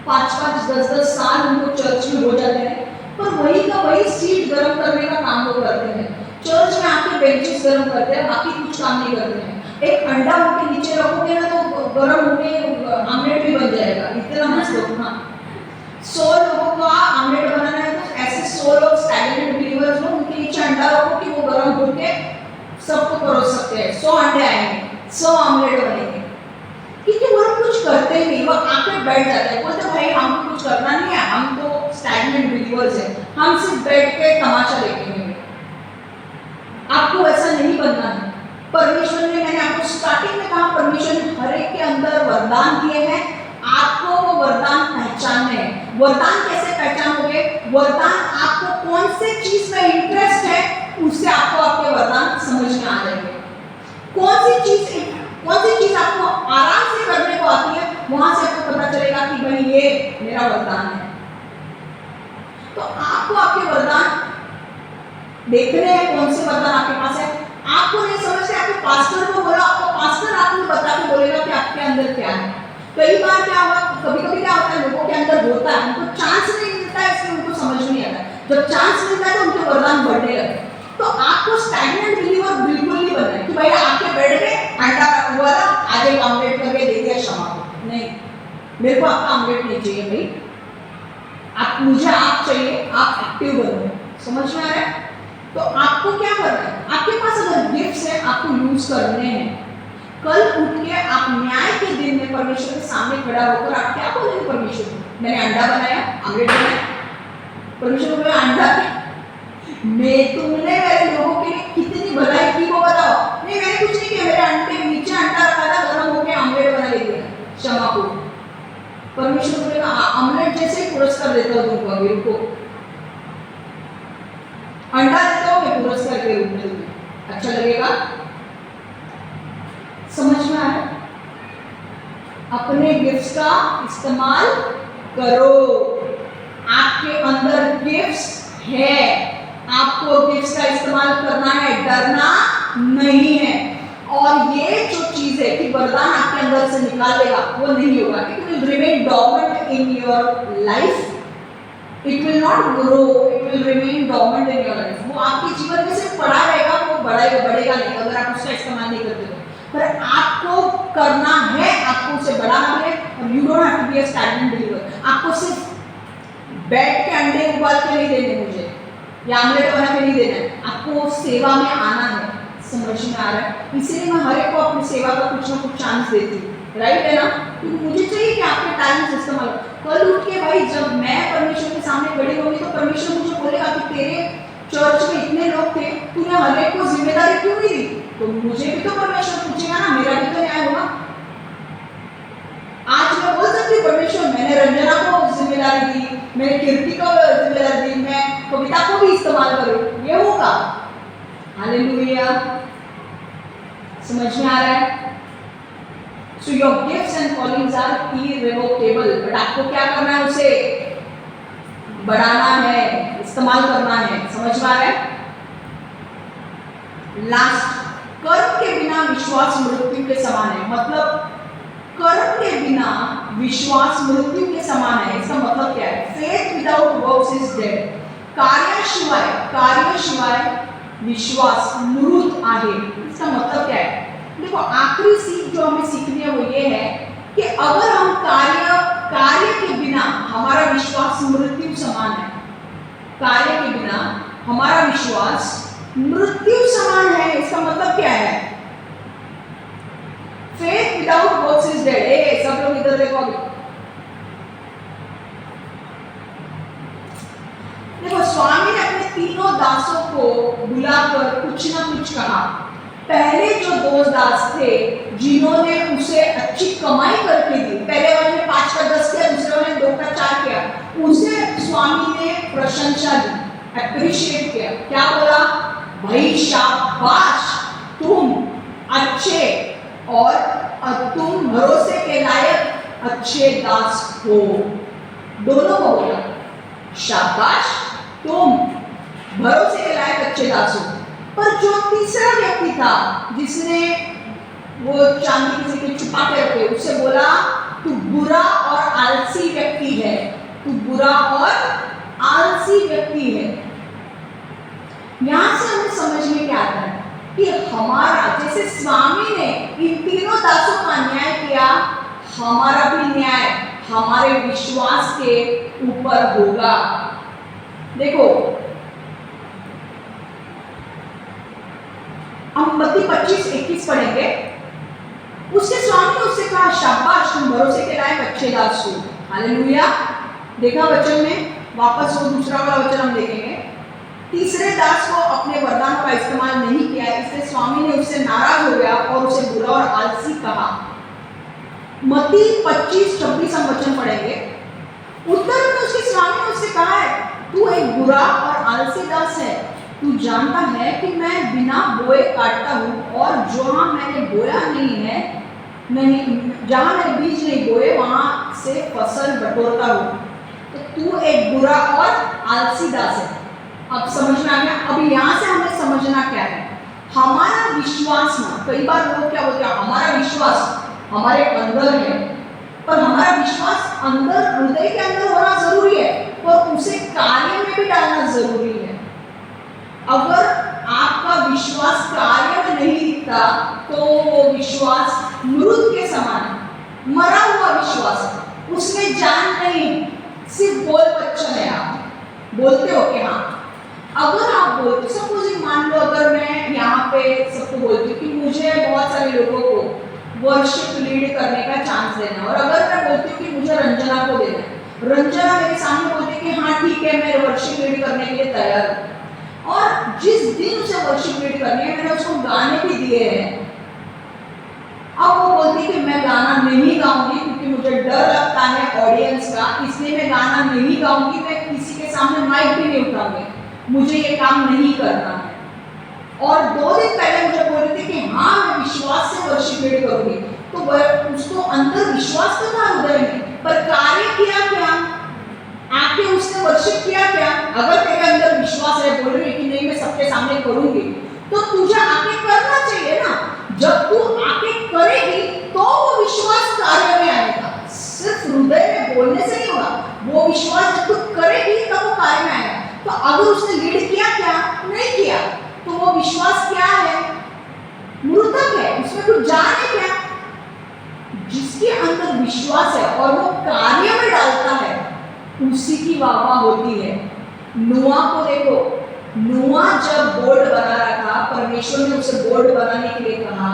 5-5, 10-10 साल उनको चर्च में हो जाते हैं, पर वही का वही सीट गर्म करने का काम वो करते हैं। चर्च में आके बेंचेस गर्म करते हैं, बाकी कुछ काम नहीं करते हैं। एक अंडा उनके नीचे रखोगे ना तो गर्म होके आमलेट भी बन जाएगा, इतना मस्त लोग। हाँ, 100 लोगों का आमलेट बनाना है तो ऐसे 100 लोग स्टैग्नेंट बिलीवर्स हो, उनके नीचे अंडा रखो कि वो गर्म होके सबको परोस सकते हैं। 100 अंडे आएंगे, 100 आमलेट बनेंगे, क्योंकि वो लोग कुछ करते ही नहीं, वो आके बैठ जाते हैं। बोलते भाई हमको कुछ करना नहीं है, हम तो स्टैग्नेंट बिलीवर्स हैं, हम सिर्फ बैठ के तमाशा देखेंगे। आपको ऐसा नहीं बनना है। परमेश्वर ने, मैंने आपको स्टार्टिंग में कहा, परमेश्वर ने हर एक के अंदर वरदान दिए हैं, आपको वो वरदान पहचानने हैं। वरदान कैसे पहचानोगे? वरदान आपको कौन से चीज में इंटरेस्ट है उससे आपको आपके वरदान समझ में आ जाएंगे। कौन सी चीज आपको आराम से करने को आती है, वहां से आपको पता चलेगा कि भाई ये मेरा वरदान है। तो आपको आपके वरदान देखने हैं, कौन से वरदान आपके पास है। आपको नहीं समझते, आपके पास्टर को बोला, आपको पास्टर आपको बता के बोलेगा कि आपके अंदर क्या है। कई बार क्या हुआ, कभी-कभी क्या होता है, लोगों के अंदर होता है, उनको चांस नहीं मिलता है, इसलिए उनको समझ नहीं आता। जब चांस मिलता है तो उनके वरदान बढ़ने लगते हैं। तो आपको स्टैग्नेंट बिलीवर बिल्कुल नहीं बनना है कि भाई आके बैठ गए, अंडा हुआ था, आज एक ऑमलेट करके दे दिया, क्षमा को नहीं। मेरे को आपका आमलेट नहीं चाहिए भाई, आप मुझे आप चाहिए, आप एक्टिव बनो। समझ में आ रहा है? तो आपको क्या करना है, आपके पास अगर गिफ्ट्स है आपको यूज करने हैं। कल उठ के आप न्याय के दिन में परमेश्वर के सामने खड़ा होकर आप क्या बोलेंगे, परमेश्वर मैंने अंडा बनाया, आमलेट बनाया, परमेश्वर बोले अंडा मैं तुमने मेरे लोगों के लिए कितनी भलाई की वो बताओ। नहीं मैंने कुछ नहीं किया, मेरे अंडे नीचे अंडा रखा था, गर्म होकर आमलेट बना ले दिया क्षमा को। परमेश्वर बोलेगा आमलेट जैसे ही पुरस्कार देता हूँ तुमको, अभी रुको, अंडा देता हूँ मैं पुरस्कार के रूप में, अच्छा लगेगा? समझ में आया? अपने गिफ्ट्स का इस्तेमाल करो, आपके अंदर गिफ्ट्स है, आपको गिफ्ट्स का इस्तेमाल करना है, डरना नहीं है। और ये जो चीज है कि वरदान आपके अंदर से निकालेगा वो नहीं होगा, it will remain dormant in your life, it will not grow, it will remain dormant in your life. वो आपके जीवन में सिर्फ पड़ा रहेगा, वो बढ़ेगा नहीं अगर आप उसका इस्तेमाल नहीं करते तो। पर आपको करना है, आपको उसे बढ़ाना है, और you don't have to be a stagnant believer. आपको सिर्फ बैठ के अंडे उबाल के नहीं देने मुझे, या आमलेट बना के नहीं देना है, आपको सेवा में आना है। समझ में आ रहा है? इसीलिए मैं हर एक को अपनी सेवा का कुछ ना कुछ चांस देती हूँ, राइट है ना? क्योंकि मुझे चाहिए कि आपके टाइम से इस्तेमाल। कल उठ के भाई जब मैं परमेश्वर के सामने खड़ी होगी तो परमेश्वर मुझे बोलेगा कि तेरे चर्च में इतने लोग थे, तूने हर एक को जिम्मेदारी क्यों नहीं दी? तो मुझे भी तो परमेश्वर पूछेगा ना, मेरा भी तो न्याय होगा। आज मैं बोल सकती हूँ परमेश्वर मैंने रंजना को जिम्मेदारी दी, मैंने कीर्ति को जिम्मेदारी दी, मैं कविता को भी इस्तेमाल करूँ, ये होगा? हालेलुया। समझ में आ रहा है? So your gifts and callings are irrevocable, but आपको क्या करना है, उसे बढ़ाना है, इस्तेमाल करना है। समझ में आ रहा है? लास्ट, कर्म के बिना विश्वास मृत्यु के समान है। मतलब कर्म के बिना विश्वास मृत्यु के समान है। इसका मतलब क्या है? Faith without works is dead. कार्य शिवाय विश्वास मृत आहे। इसका मतलब क्या है? देखो आखिरी सीख जो हमें सीखनी है वो ये है कि अगर हम कार्य के बिना हमारा विश्वास मृत्यु समान है, कार्य के बिना हमारा विश्वास मृत्यु समान है। इसका मतलब क्या है? Faith without works is dead. ए सब लोग इधर देखो, अभी देखो स्वामी ने अपने तीनों दासों को बुलाकर कुछ ना कुछ कहा। पहले जो 2 दास थे जिन्होंने उसे अच्छी कमाई करके दी, पहले वाले ने 5 का 10 किया, दूसरे वाले ने 2 का 4 किया, उसे स्वामी ने प्रशंसा दी, अप्रिशिएट किया। क्या बोला? भाई शाबाश, तुम अच्छे और तुम भरोसे के लायक अच्छे दास हो। दोनों को बोला शाबाश, तुम भरोसे के लायक अच्छे दास हो। पर जो तीसरा व्यक्ति था जिसने वो चांदी किसी के छुपा के रखे, उसे बोला तू बुरा और आलसी व्यक्ति है, तू बुरा और आलसी व्यक्ति है। यहां से हमें समझ में क्या आता है कि हमारा, जैसे स्वामी ने इन तीनों दासों का न्याय किया, हमारा भी न्याय हमारे विश्वास के ऊपर होगा। देखो हम मत्ती 25-21 पढ़ेंगे। उसके स्वामी ने उससे कहा शाबाश, तुम भरोसे के लायक अच्छे दास हो। हालेलुया। देखा वचन में, वापस वो दूसरा वाला वचन हम देखेंगे। तीसरे दास को अपने वरदान का इस्तेमाल नहीं किया, इसलिए स्वामी ने उससे नाराज हो गया और उसे बुरा और आलसी कहा। मत्ती 25-26 हम वचन पढ़ेंगे। उत्तर में उसके स्वामी ने उससे कहा है, तू एक बुरा और आलसी दास है, तू जानता है कि मैं बिना बोए काटता हूँ और जहाँ मैंने बोया जहाँ मैंने बीज नहीं बोए वहाँ से फसल बटोरता हूँ। तो तू एक बुरा और आलसी दास है। अब समझ में आ गया? अब यहाँ से हमें समझना क्या है, हमारा विश्वास ना, कई बार लोग क्या बोलते हैं हमारा विश्वास हमारे अंदर है, पर हमारा विश्वास अंदर, हृदय के अंदर होना जरूरी है, पर उसे कार्य में भी डालना जरूरी है। अगर आपका विश्वास कार्य में नहीं दिखता तो वो विश्वास मृत के समान है, मरा हुआ विश्वास है। उसमें जान नहीं, सिर्फ बोल बच्चन है। आप बोलते हो कि हाँ, अगर आप बोलते, सपोज मान लो अगर मैं यहाँ पे सबको बोलती हूँ कि मुझे बहुत सारे लोगों को वर्शिप लीड करने का चांस देना, और अगर मैं बोलती हूँ कि मुझे रंजना को देना है, रंजना मेरे सामने बोलती है कि हाँ ठीक है, मैं वर्शिप लीड करने के लिए तैयार हूँ, और जिस दिन उसे वर्शिप लीड करनी है मैंने उसको गाने भी दिए हैं, अब वो बोलती कि मैं गाना नहीं गाऊंगी क्योंकि मुझे डर लगता है ऑडियंस का, इसलिए मैं गाना नहीं गाऊंगी, मैं किसी के सामने माइक भी नहीं उठाऊंगी, मुझे ये काम नहीं करना है। और 2 दिन पहले मुझे बोल रही थी कि हाँ मैं विश्वास से वर्शिप लीड करूंगी, तो उसको अंदर विश्वास तो था हृदय में, पर कार्य किया क्या? आके उसने वर्शिप किया क्या? अगर तेरे अंदर विश्वास है, बोल रही है कि नहीं मैं सबके सामने करूंगी, तो तुझे आके करना चाहिए ना। जब तू आके करेगी तो वो विश्वास कार्य में आएगा, सिर्फ हृदय में बोलने से नहीं होगा, वो विश्वास जब तू करेगी तब वो कार्य में आएगा। तो अगर उसने लीड किया क्या? नहीं किया, तो वो विश्वास क्या है? मृतक है, उसमें कुछ जान है क्या? जिसके अंदर विश्वास है और वो कार्य में डालता है, उसी की वाह होती है। नोआ को देखो, नोआ जब बोर्ड बना रहा था, परमेश्वर ने उसे बोर्ड बनाने के लिए कहा,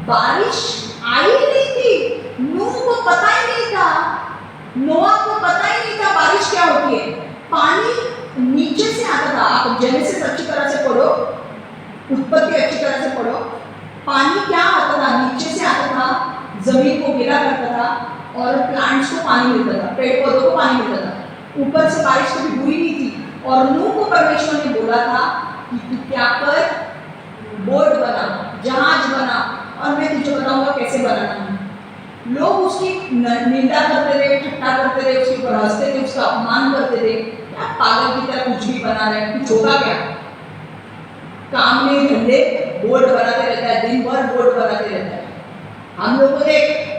बारिश आई नहीं थी, नूह को पता ही नहीं था, नोआ को पता ही नहीं था बारिश क्या होती है। पानी नीचे से आता था, आप जेनेसिस अच्छी तरह से पढ़ो, उत्पत्ति अच्छी तरह से पढ़ो, पानी क्या आता था? नीचे से आता था, जमीन को गिरा करता था और प्लांट्स को पानी मिलता था, पेड़ पौधों को पानी मिलता था, ऊपर से बारिश कभी हुई नहीं थी। और नूह को परमेश्वर ने बोला था कि तू क्या कर, बोट बना, जहाज बना, और मैं तुझे बताऊंगा कैसे बनाना है। लोग उसकी निंदा करते रहे, ठट्टा करते रहे, उसके ऊपर हंसते थे, उसका अपमान करते थे, क्या पागल की तरह कुछ भी बना रहे, कुछ होगा क्या? काम में धंधे बोर्ड बनाते रहता है, दिन भर बोर्ड बनाते रहता है। हम लोग को देख,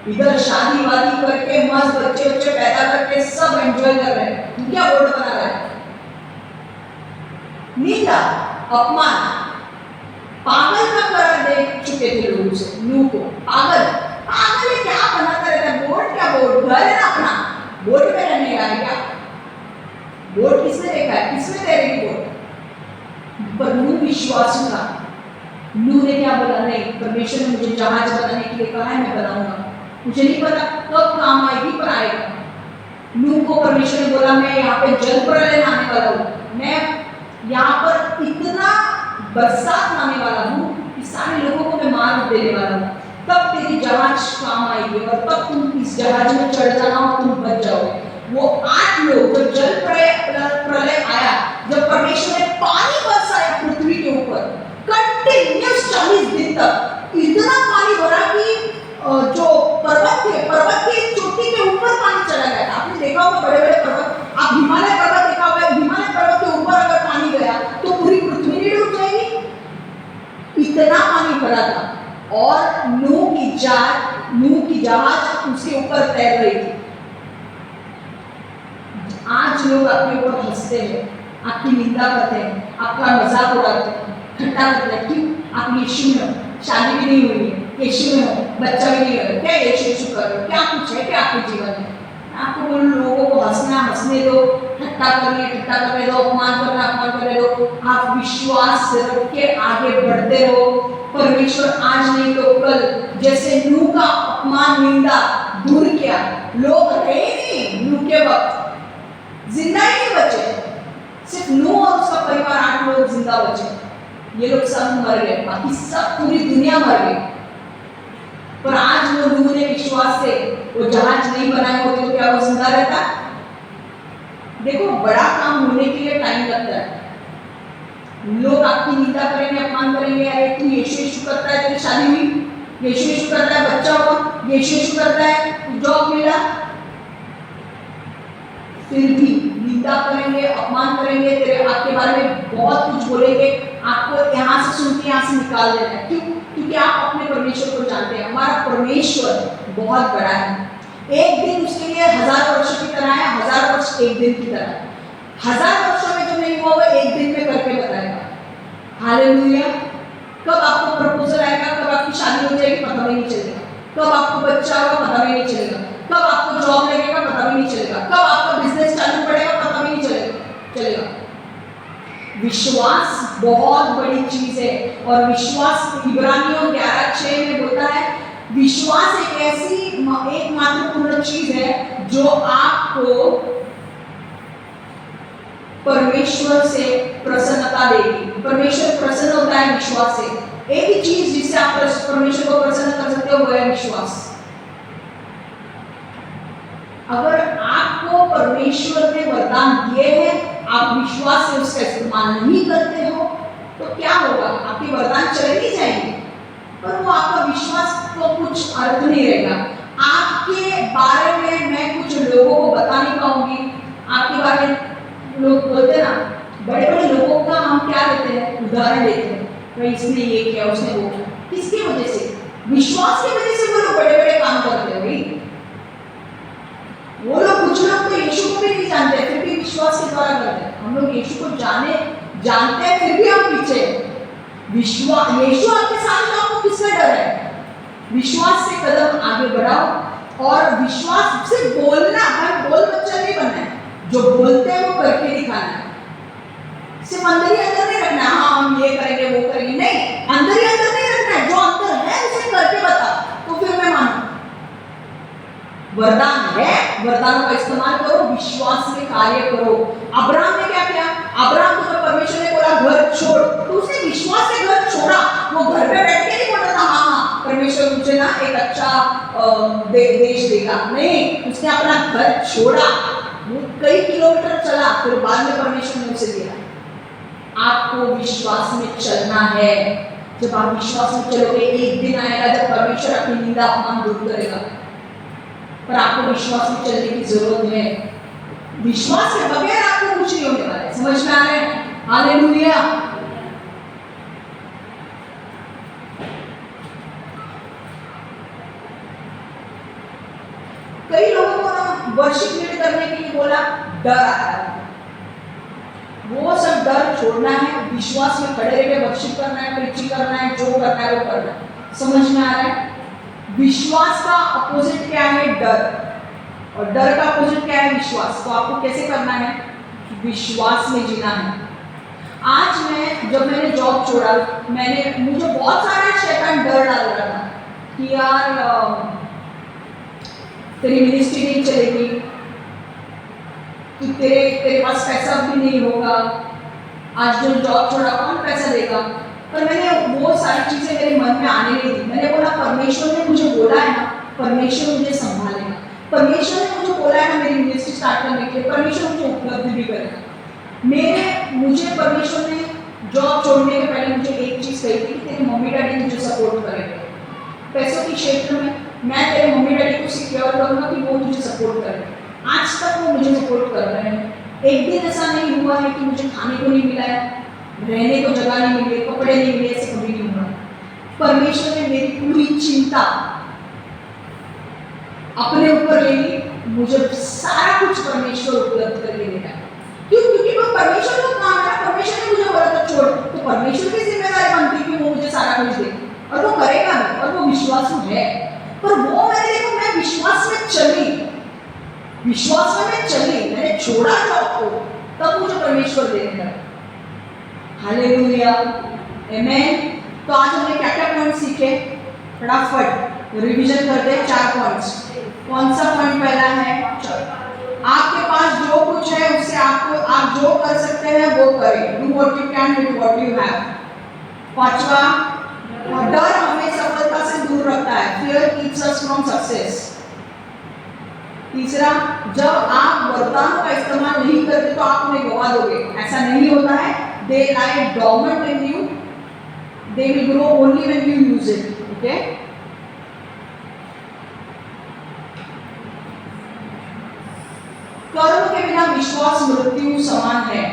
इधर शादी वादी करके मस्त बच्चे बच्चे पैदा करके सब एंजॉय कर रहे हैं, तू क्या बोर्ड बना रहा है? निंदा, अपमान, पागल का करार दे चुके थे लोग उसे, नूह को। पागल, पागल है, क्या बनाता रहता है बोर्ड? क्या बोर्ड? घर है ना अपना, बोर्ड में रहने का है क्या? बोर्ड किसने देखा है? किसने दे रही बोर्ड? पर नूह विश्वासू था। नूह ने क्या बोला? नहीं, परमेश्वर ने मुझे जहाज बनाने के लिए कहा है, मैं बनाऊंगा, मुझे नहीं पता कब काम आएगी पर आएगा। नूह को परमेश्वर ने बोला मैं यहाँ पे जल प्रलय लाने वाला हूँ, मैं यहाँ पर इतना बरसात लाने वाला हूँ कि सारे लोगों को मैं मार देने वाला हूँ, तब तेरी जहाज काम आएगी और तब तुम इस जहाज में चढ़ जाना और तुम बच जाओगे। वो 8 लोग, जब जल प्रलय आया, जब परमेश्वर ने पानी बरसाया पृथ्वी के ऊपर कंटिन्यूस 40 दिन तक, इतना पानी भरा कि जो पर्वत थे, पर्वत की चोटी के ऊपर पानी चला गया था। आपने देखा होगा बड़े बड़े पर्वत, आप हिमालय पर्वत देखा होगा, हिमालय पर्वत के ऊपर अगर पानी गया तो पूरी पृथ्वी नहीं डूब जाएगी, इतना पानी भरा था। और नूह की जहाज उसके ऊपर तैर रही थी। आज लोग अपने ऊपर हंसते हैं, आपकी निंदा करते हैं, आपका मजाक उड़ाते हैं, ठट्टा करते हैं, क्यों? आप यीशु में हो, शादी भी नहीं हुई है, यीशु में हो, बच्चा भी नहीं हो, क्या यीशु कर रहे हो? क्या कुछ है क्या आपके जीवन में? आपको बोलो, लोगों को हंसने दो, ठट्टा करने दो, अपमान करने दो। आप विश्वास रख के आगे बढ़ते रहो। परमेश्वर आज नहीं तो कल, जैसे नूह का अपमान निंदा दूर किया, लोग रहे नहीं नूह के वक्त, जिंदा ही नहीं बचे, सिर्फ नूह और उसका परिवार 8 लोग जिंदा बचे। ये लोग सब मर गए, बाकी सब पूरी दुनिया मर गई। पर आज वो नूह ने विश्वास से वो जहाज नहीं बनाए होते तो क्या वो जिंदा रहता? देखो, बड़ा काम होने के लिए टाइम लगता है। लोग आपकी निंदा करेंगे, अपमान करेंगे, अरे तू यीशु करता है, तेरी शादी हुई, यीशु करता है, बच्चा हुआ, यीशु करता है, जॉब मिला, फिर भी निंदा करेंगे, अपमान करेंगे, तेरे आपके बारे में बहुत कुछ बोलेंगे, आपको यहाँ से सुन के यहाँ से निकाल देना है। क्यों? क्योंकि आप अपने परमेश्वर को जानते हैं। हमारा परमेश्वर बहुत बड़ा है। एक दिन उसके लिए 1000 वर्ष की तरह है, 1000 वर्ष एक दिन की तरह है। 1000 वर्षों में जो नहीं हुआ वो एक दिन में करके बताएगा। हालेलुया। कब आपको प्रपोजल आएगा, कब आपकी शादी हो जाएगी पता भी नहीं चलेगा, कब आपको बच्चा होगा पता भी नहीं चलेगा, कब आपको जॉब लगेगा पता भी नहीं चलेगा, कब आपका बिजनेस चालू पड़ेगा पता भी नहीं चलेगा। विश्वास बहुत बड़ी चीज है और विश्वास इब्रानियों 11:6 में बोलता है विश्वास एक महत्वपूर्ण चीज है जो आपको परमेश्वर से प्रसन्नता देगी। परमेश्वर प्रसन्न होता है विश्वास से। एक ही चीज जिससे आप परमेश्वर को प्रसन्न कर सकते हो वो है विश्वास। अगर आपको परमेश्वर ने वरदान दिए हैं, आप विश्वास से उसका इस्तेमाल नहीं करते हो तो क्या होगा? आपके वरदान चले नहीं जाएंगे पर वो आपका विश्वास को कुछ अर्थ नहीं रहेगा। आपके बारे में मैं कुछ लोगों को बता नहीं पाऊंगी। आपके बारे में लोग बोलते ना, बड़े बड़े लोगों का हम क्या लेते हैं, उदाहरण लेते हैं, भाई इसने ये किया उसने वो किया। किसकी वजह से? विश्वास की वजह से वो लोग बड़े बड़े काम करते हैं। भाई वो लोग, कुछ लोग तो यीशु को भी नहीं जानते फिर भी विश्वास के द्वारा करते हैं। हम लोग यीशु को जानते हैं फिर भी हम पीछे। विश्वास, यीशु आपके साथ तो आपको किसका डर है? विश्वास से कदम आगे बढ़ाओ और विश्वास से बोलना, हर बोल बच्चा नहीं बनना है, जो बोलते हैं वो करके दिखाना है। सिर्फ अंदर ही अंदर नहीं रखना, हाँ हम ये करेंगे वो करेंगे, नहीं, अंदर ही अंदर नहीं रखना है, जो अंदर है उसे करके बता तो फिर मैं मानू। वरदान है, वरदान का इस्तेमाल करो, विश्वास में कार्य करो। अब्राहम ने क्या किया? अब्राहम को जब परमेश्वर ने बोला घर छोड़ तो उसने विश्वास से घर छोड़ा। वो घर पे बैठ के नहीं बोला था हाँ परमेश्वर मुझे ना एक अच्छा देश देगा, नहीं, उसने अपना घर छोड़ा, वो कई किलोमीटर चला, फिर बाद में परमेश्वर ने उसे दिया। आपको विश्वास में चलना है। जब आप विश्वास में चलोगे एक दिन आएगा जब परमेश्वर अपनी निंदा अपमान दूर करेगा, पर आपको विश्वास में चलने की जरूरत है। विश्वास के बगैर आपको कुछ नहीं होने वाला है। समझ में आ रहा है? हालेलुया। कई लोगों को ना वर्शिप लीड करने के लिए बोला, डर आता है। वो सब डर छोड़ना है, विश्वास में खड़े रह वर्शिप करना है, प्रीचिंग करना है, जो करना है वो करना है। समझ में आ रहा है? विश्वास का अपोजिट क्या है? डर। और डर का अपोजिट क्या है? विश्वास। तो आपको कैसे करना है? विश्वास में जीना है। आज जब मैंने जॉब छोड़ा, मुझे बहुत सारा शैतान डर डाल रहा था कि यार तेरी मिनिस्ट्री नहीं चलेगी, कि तेरे पास पैसा भी नहीं होगा, आज जो जॉब छोड़ा कौन पैसा देगा। पर मैंने वो सारी चीजें मेरे मन में आने नहीं दी। मैंने बोला परमेश्वर ने मुझे बोला है ना, परमेश्वर मुझे संभालेगा। परमेश्वर ने मुझे बोला है ना मेरी मिनिस्ट्री स्टार्ट करने के लिए, परमेश्वर मुझे उपलब्धि भी करेगा। मुझे परमेश्वर ने जॉब छोड़ने के पहले मुझे एक चीज कही थी कि तेरे मम्मी डैडी मुझे सपोर्ट करेंगे पैसों के क्षेत्र में। मैं तेरे मम्मी डैडी को सिक्योर करूंगा कि वो मुझे सपोर्ट करेंगे। आज तक वो मुझे सपोर्ट कर रहे हैं। एक दिन ऐसा नहीं हुआ है कि मुझे खाने को नहीं मिला है, रहने को जगह नहीं मिली, कपड़े नहीं मिले, ऐसे कभी नहीं हुआ। परमेश्वर ने मेरी पूरी चिंता अपने ऊपर ले ली। मुझे सारा कुछ परमेश्वर उपलब्ध करके देगा। क्यों? क्योंकि वो परमेश्वर का काम है। परमेश्वर ने मुझे बोला था छोड़, तो परमेश्वर की जिम्मेदारी बनती है कि वो मुझे सारा कुछ दे, और वो करेगा भी, और वो विश्वास है। पर वो मैं विश्वास में चली, मैंने छोड़ा जॉब को, तब मुझे परमेश्वर देने लगा। हालेलुया, आमेन। तो आज हमने क्या क्या पॉइंट सीखे? फटाफट रिवीजन करते हैं। 4 पॉइंट्स। कौन सा पॉइंट पहला है? आपके पास जो कुछ है उससे आप जो कर सकते हैं वो करें। Do what you can with what you have. 5वां, डर हमें सफलता से दूर रखता है। Fear keeps us from success. तीसरा, जब आप वरदानों का इस्तेमाल नहीं करते तो आप उन्हें गवा दोगे। ऐसा नहीं होता है। They lie dormant in you. They will grow only when you use it. Okay? कर्म के बिना विश्वास मृत्यु समान है।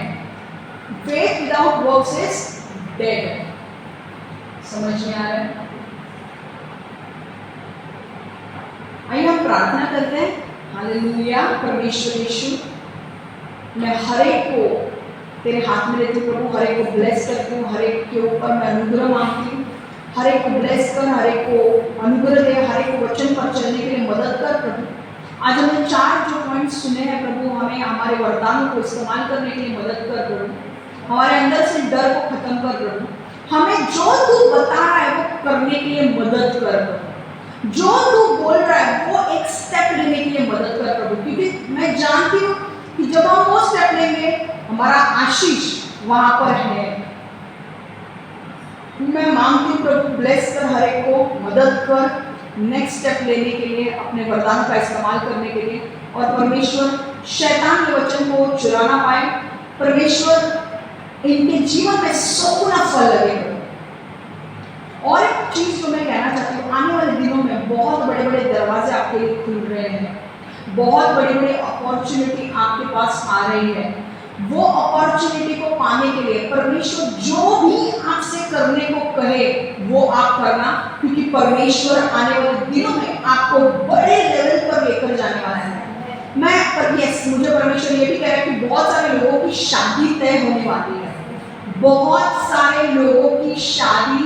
Faith without works is dead. समझ में आ रहा है? आइए हम प्रार्थना करते हैं। हालेलुया। परमेश्वर यीशु, मैं हर एक को तेरे हाथ में लेती हूँ प्रभु। हर एक को ब्लेस करती हूँ, हर एक के ऊपर मैं अनुग्रह मांगती हूँ। हर एक को ब्लेस कर, हर एक को अनुग्रह दे, हर एक को वचन पर चलने के लिए मदद कर प्रभु। आज हमने 4 जो पॉइंट्स सुने हैं, प्रभु हमें हमारे वरदानों को इस्तेमाल करने के लिए मदद कर प्रभु, हमारे अंदर से डर को खत्म कर प्रभु, हमें जो तू बता रहा है वो करने के लिए मदद कर प्रभु, जो तू बोल रहा है वो एक स्टेप लेने के लिए मदद कर प्रभु, क्योंकि मैं जानती हूँ कि जब हम वो स्टेप लेंगे हमारा आशीष वहां पर है। मैं मांगती हूँ प्रभु ब्लेस कर, हर एक को मदद कर नेक्स्ट स्टेप लेने के लिए, अपने वरदान का इस्तेमाल करने के लिए, और परमेश्वर शैतान के वचन को चुरा ना पाए, परमेश्वर इनके जीवन में 100 गुना फल लगे। और एक चीज जो मैं कहना चाहती हूँ, आने वाले दिनों में बहुत बड़े बड़े दरवाजे आपके लिए खुल रहे हैं, बहुत बड़ी बड़ी अपॉर्चुनिटी आपके पास आ रही है। वो अपॉर्चुनिटी को पाने के लिए परमेश्वर जो भी आपसे करने को कहे वो आप करना, क्योंकि परमेश्वर आने वाले दिनों में आपको बड़े लेवल पर लेकर जाने वाला है। मुझे परमेश्वर ये भी कह रहा है कि बहुत सारे लोगों की शादी तय होने वाली है, बहुत सारे लोगों की शादी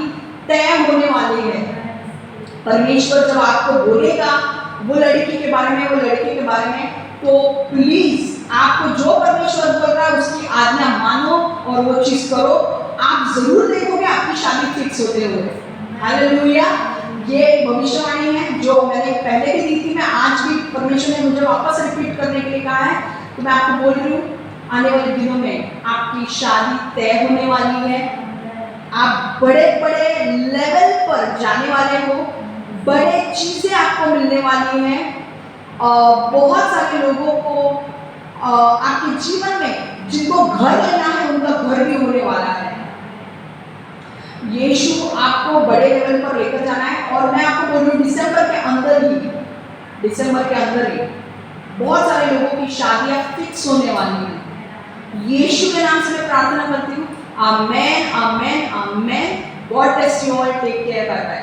तय होने वाली है। परमेश्वर जब आपको बोलेगा वो लड़की के बारे में, वो लड़के के बारे में, तो प्लीज आपको जो परमेश्वर बोल रहा है उसकी आज्ञा मानो और वो चीज करो। आप जरूर देखोगे आपकी शादी फिक्स होते हुए। हालेलुया। ये भविष्यवाणी है जो मैंने पहले भी दी थी, मैं आज भी परमेश्वर ने मुझे वापस रिपीट करने के लिए कहा है, तो मैं आपको बोल रही हूँ आने वाले दिनों में आपकी शादी तय होने वाली है। आप बड़े बड़े लेवल पर जाने वाले हो, बड़े चीजें आपको मिलने वाली हैं। बहुत सारे लोगों को आपके जीवन में जिनको घर लेना है उनका घर भी होने वाला है। यीशु आपको बड़े लेवल पर लेकर जाना है। और मैं आपको बोल रही हूँ दिसंबर के अंदर ही बहुत सारे लोगों की शादियां फिक्स होने वाली हैं। यीशु के नाम से मैं प्रार्थना करती हूँ। Amen, amen, amen. God bless you all. Take care. Bye bye.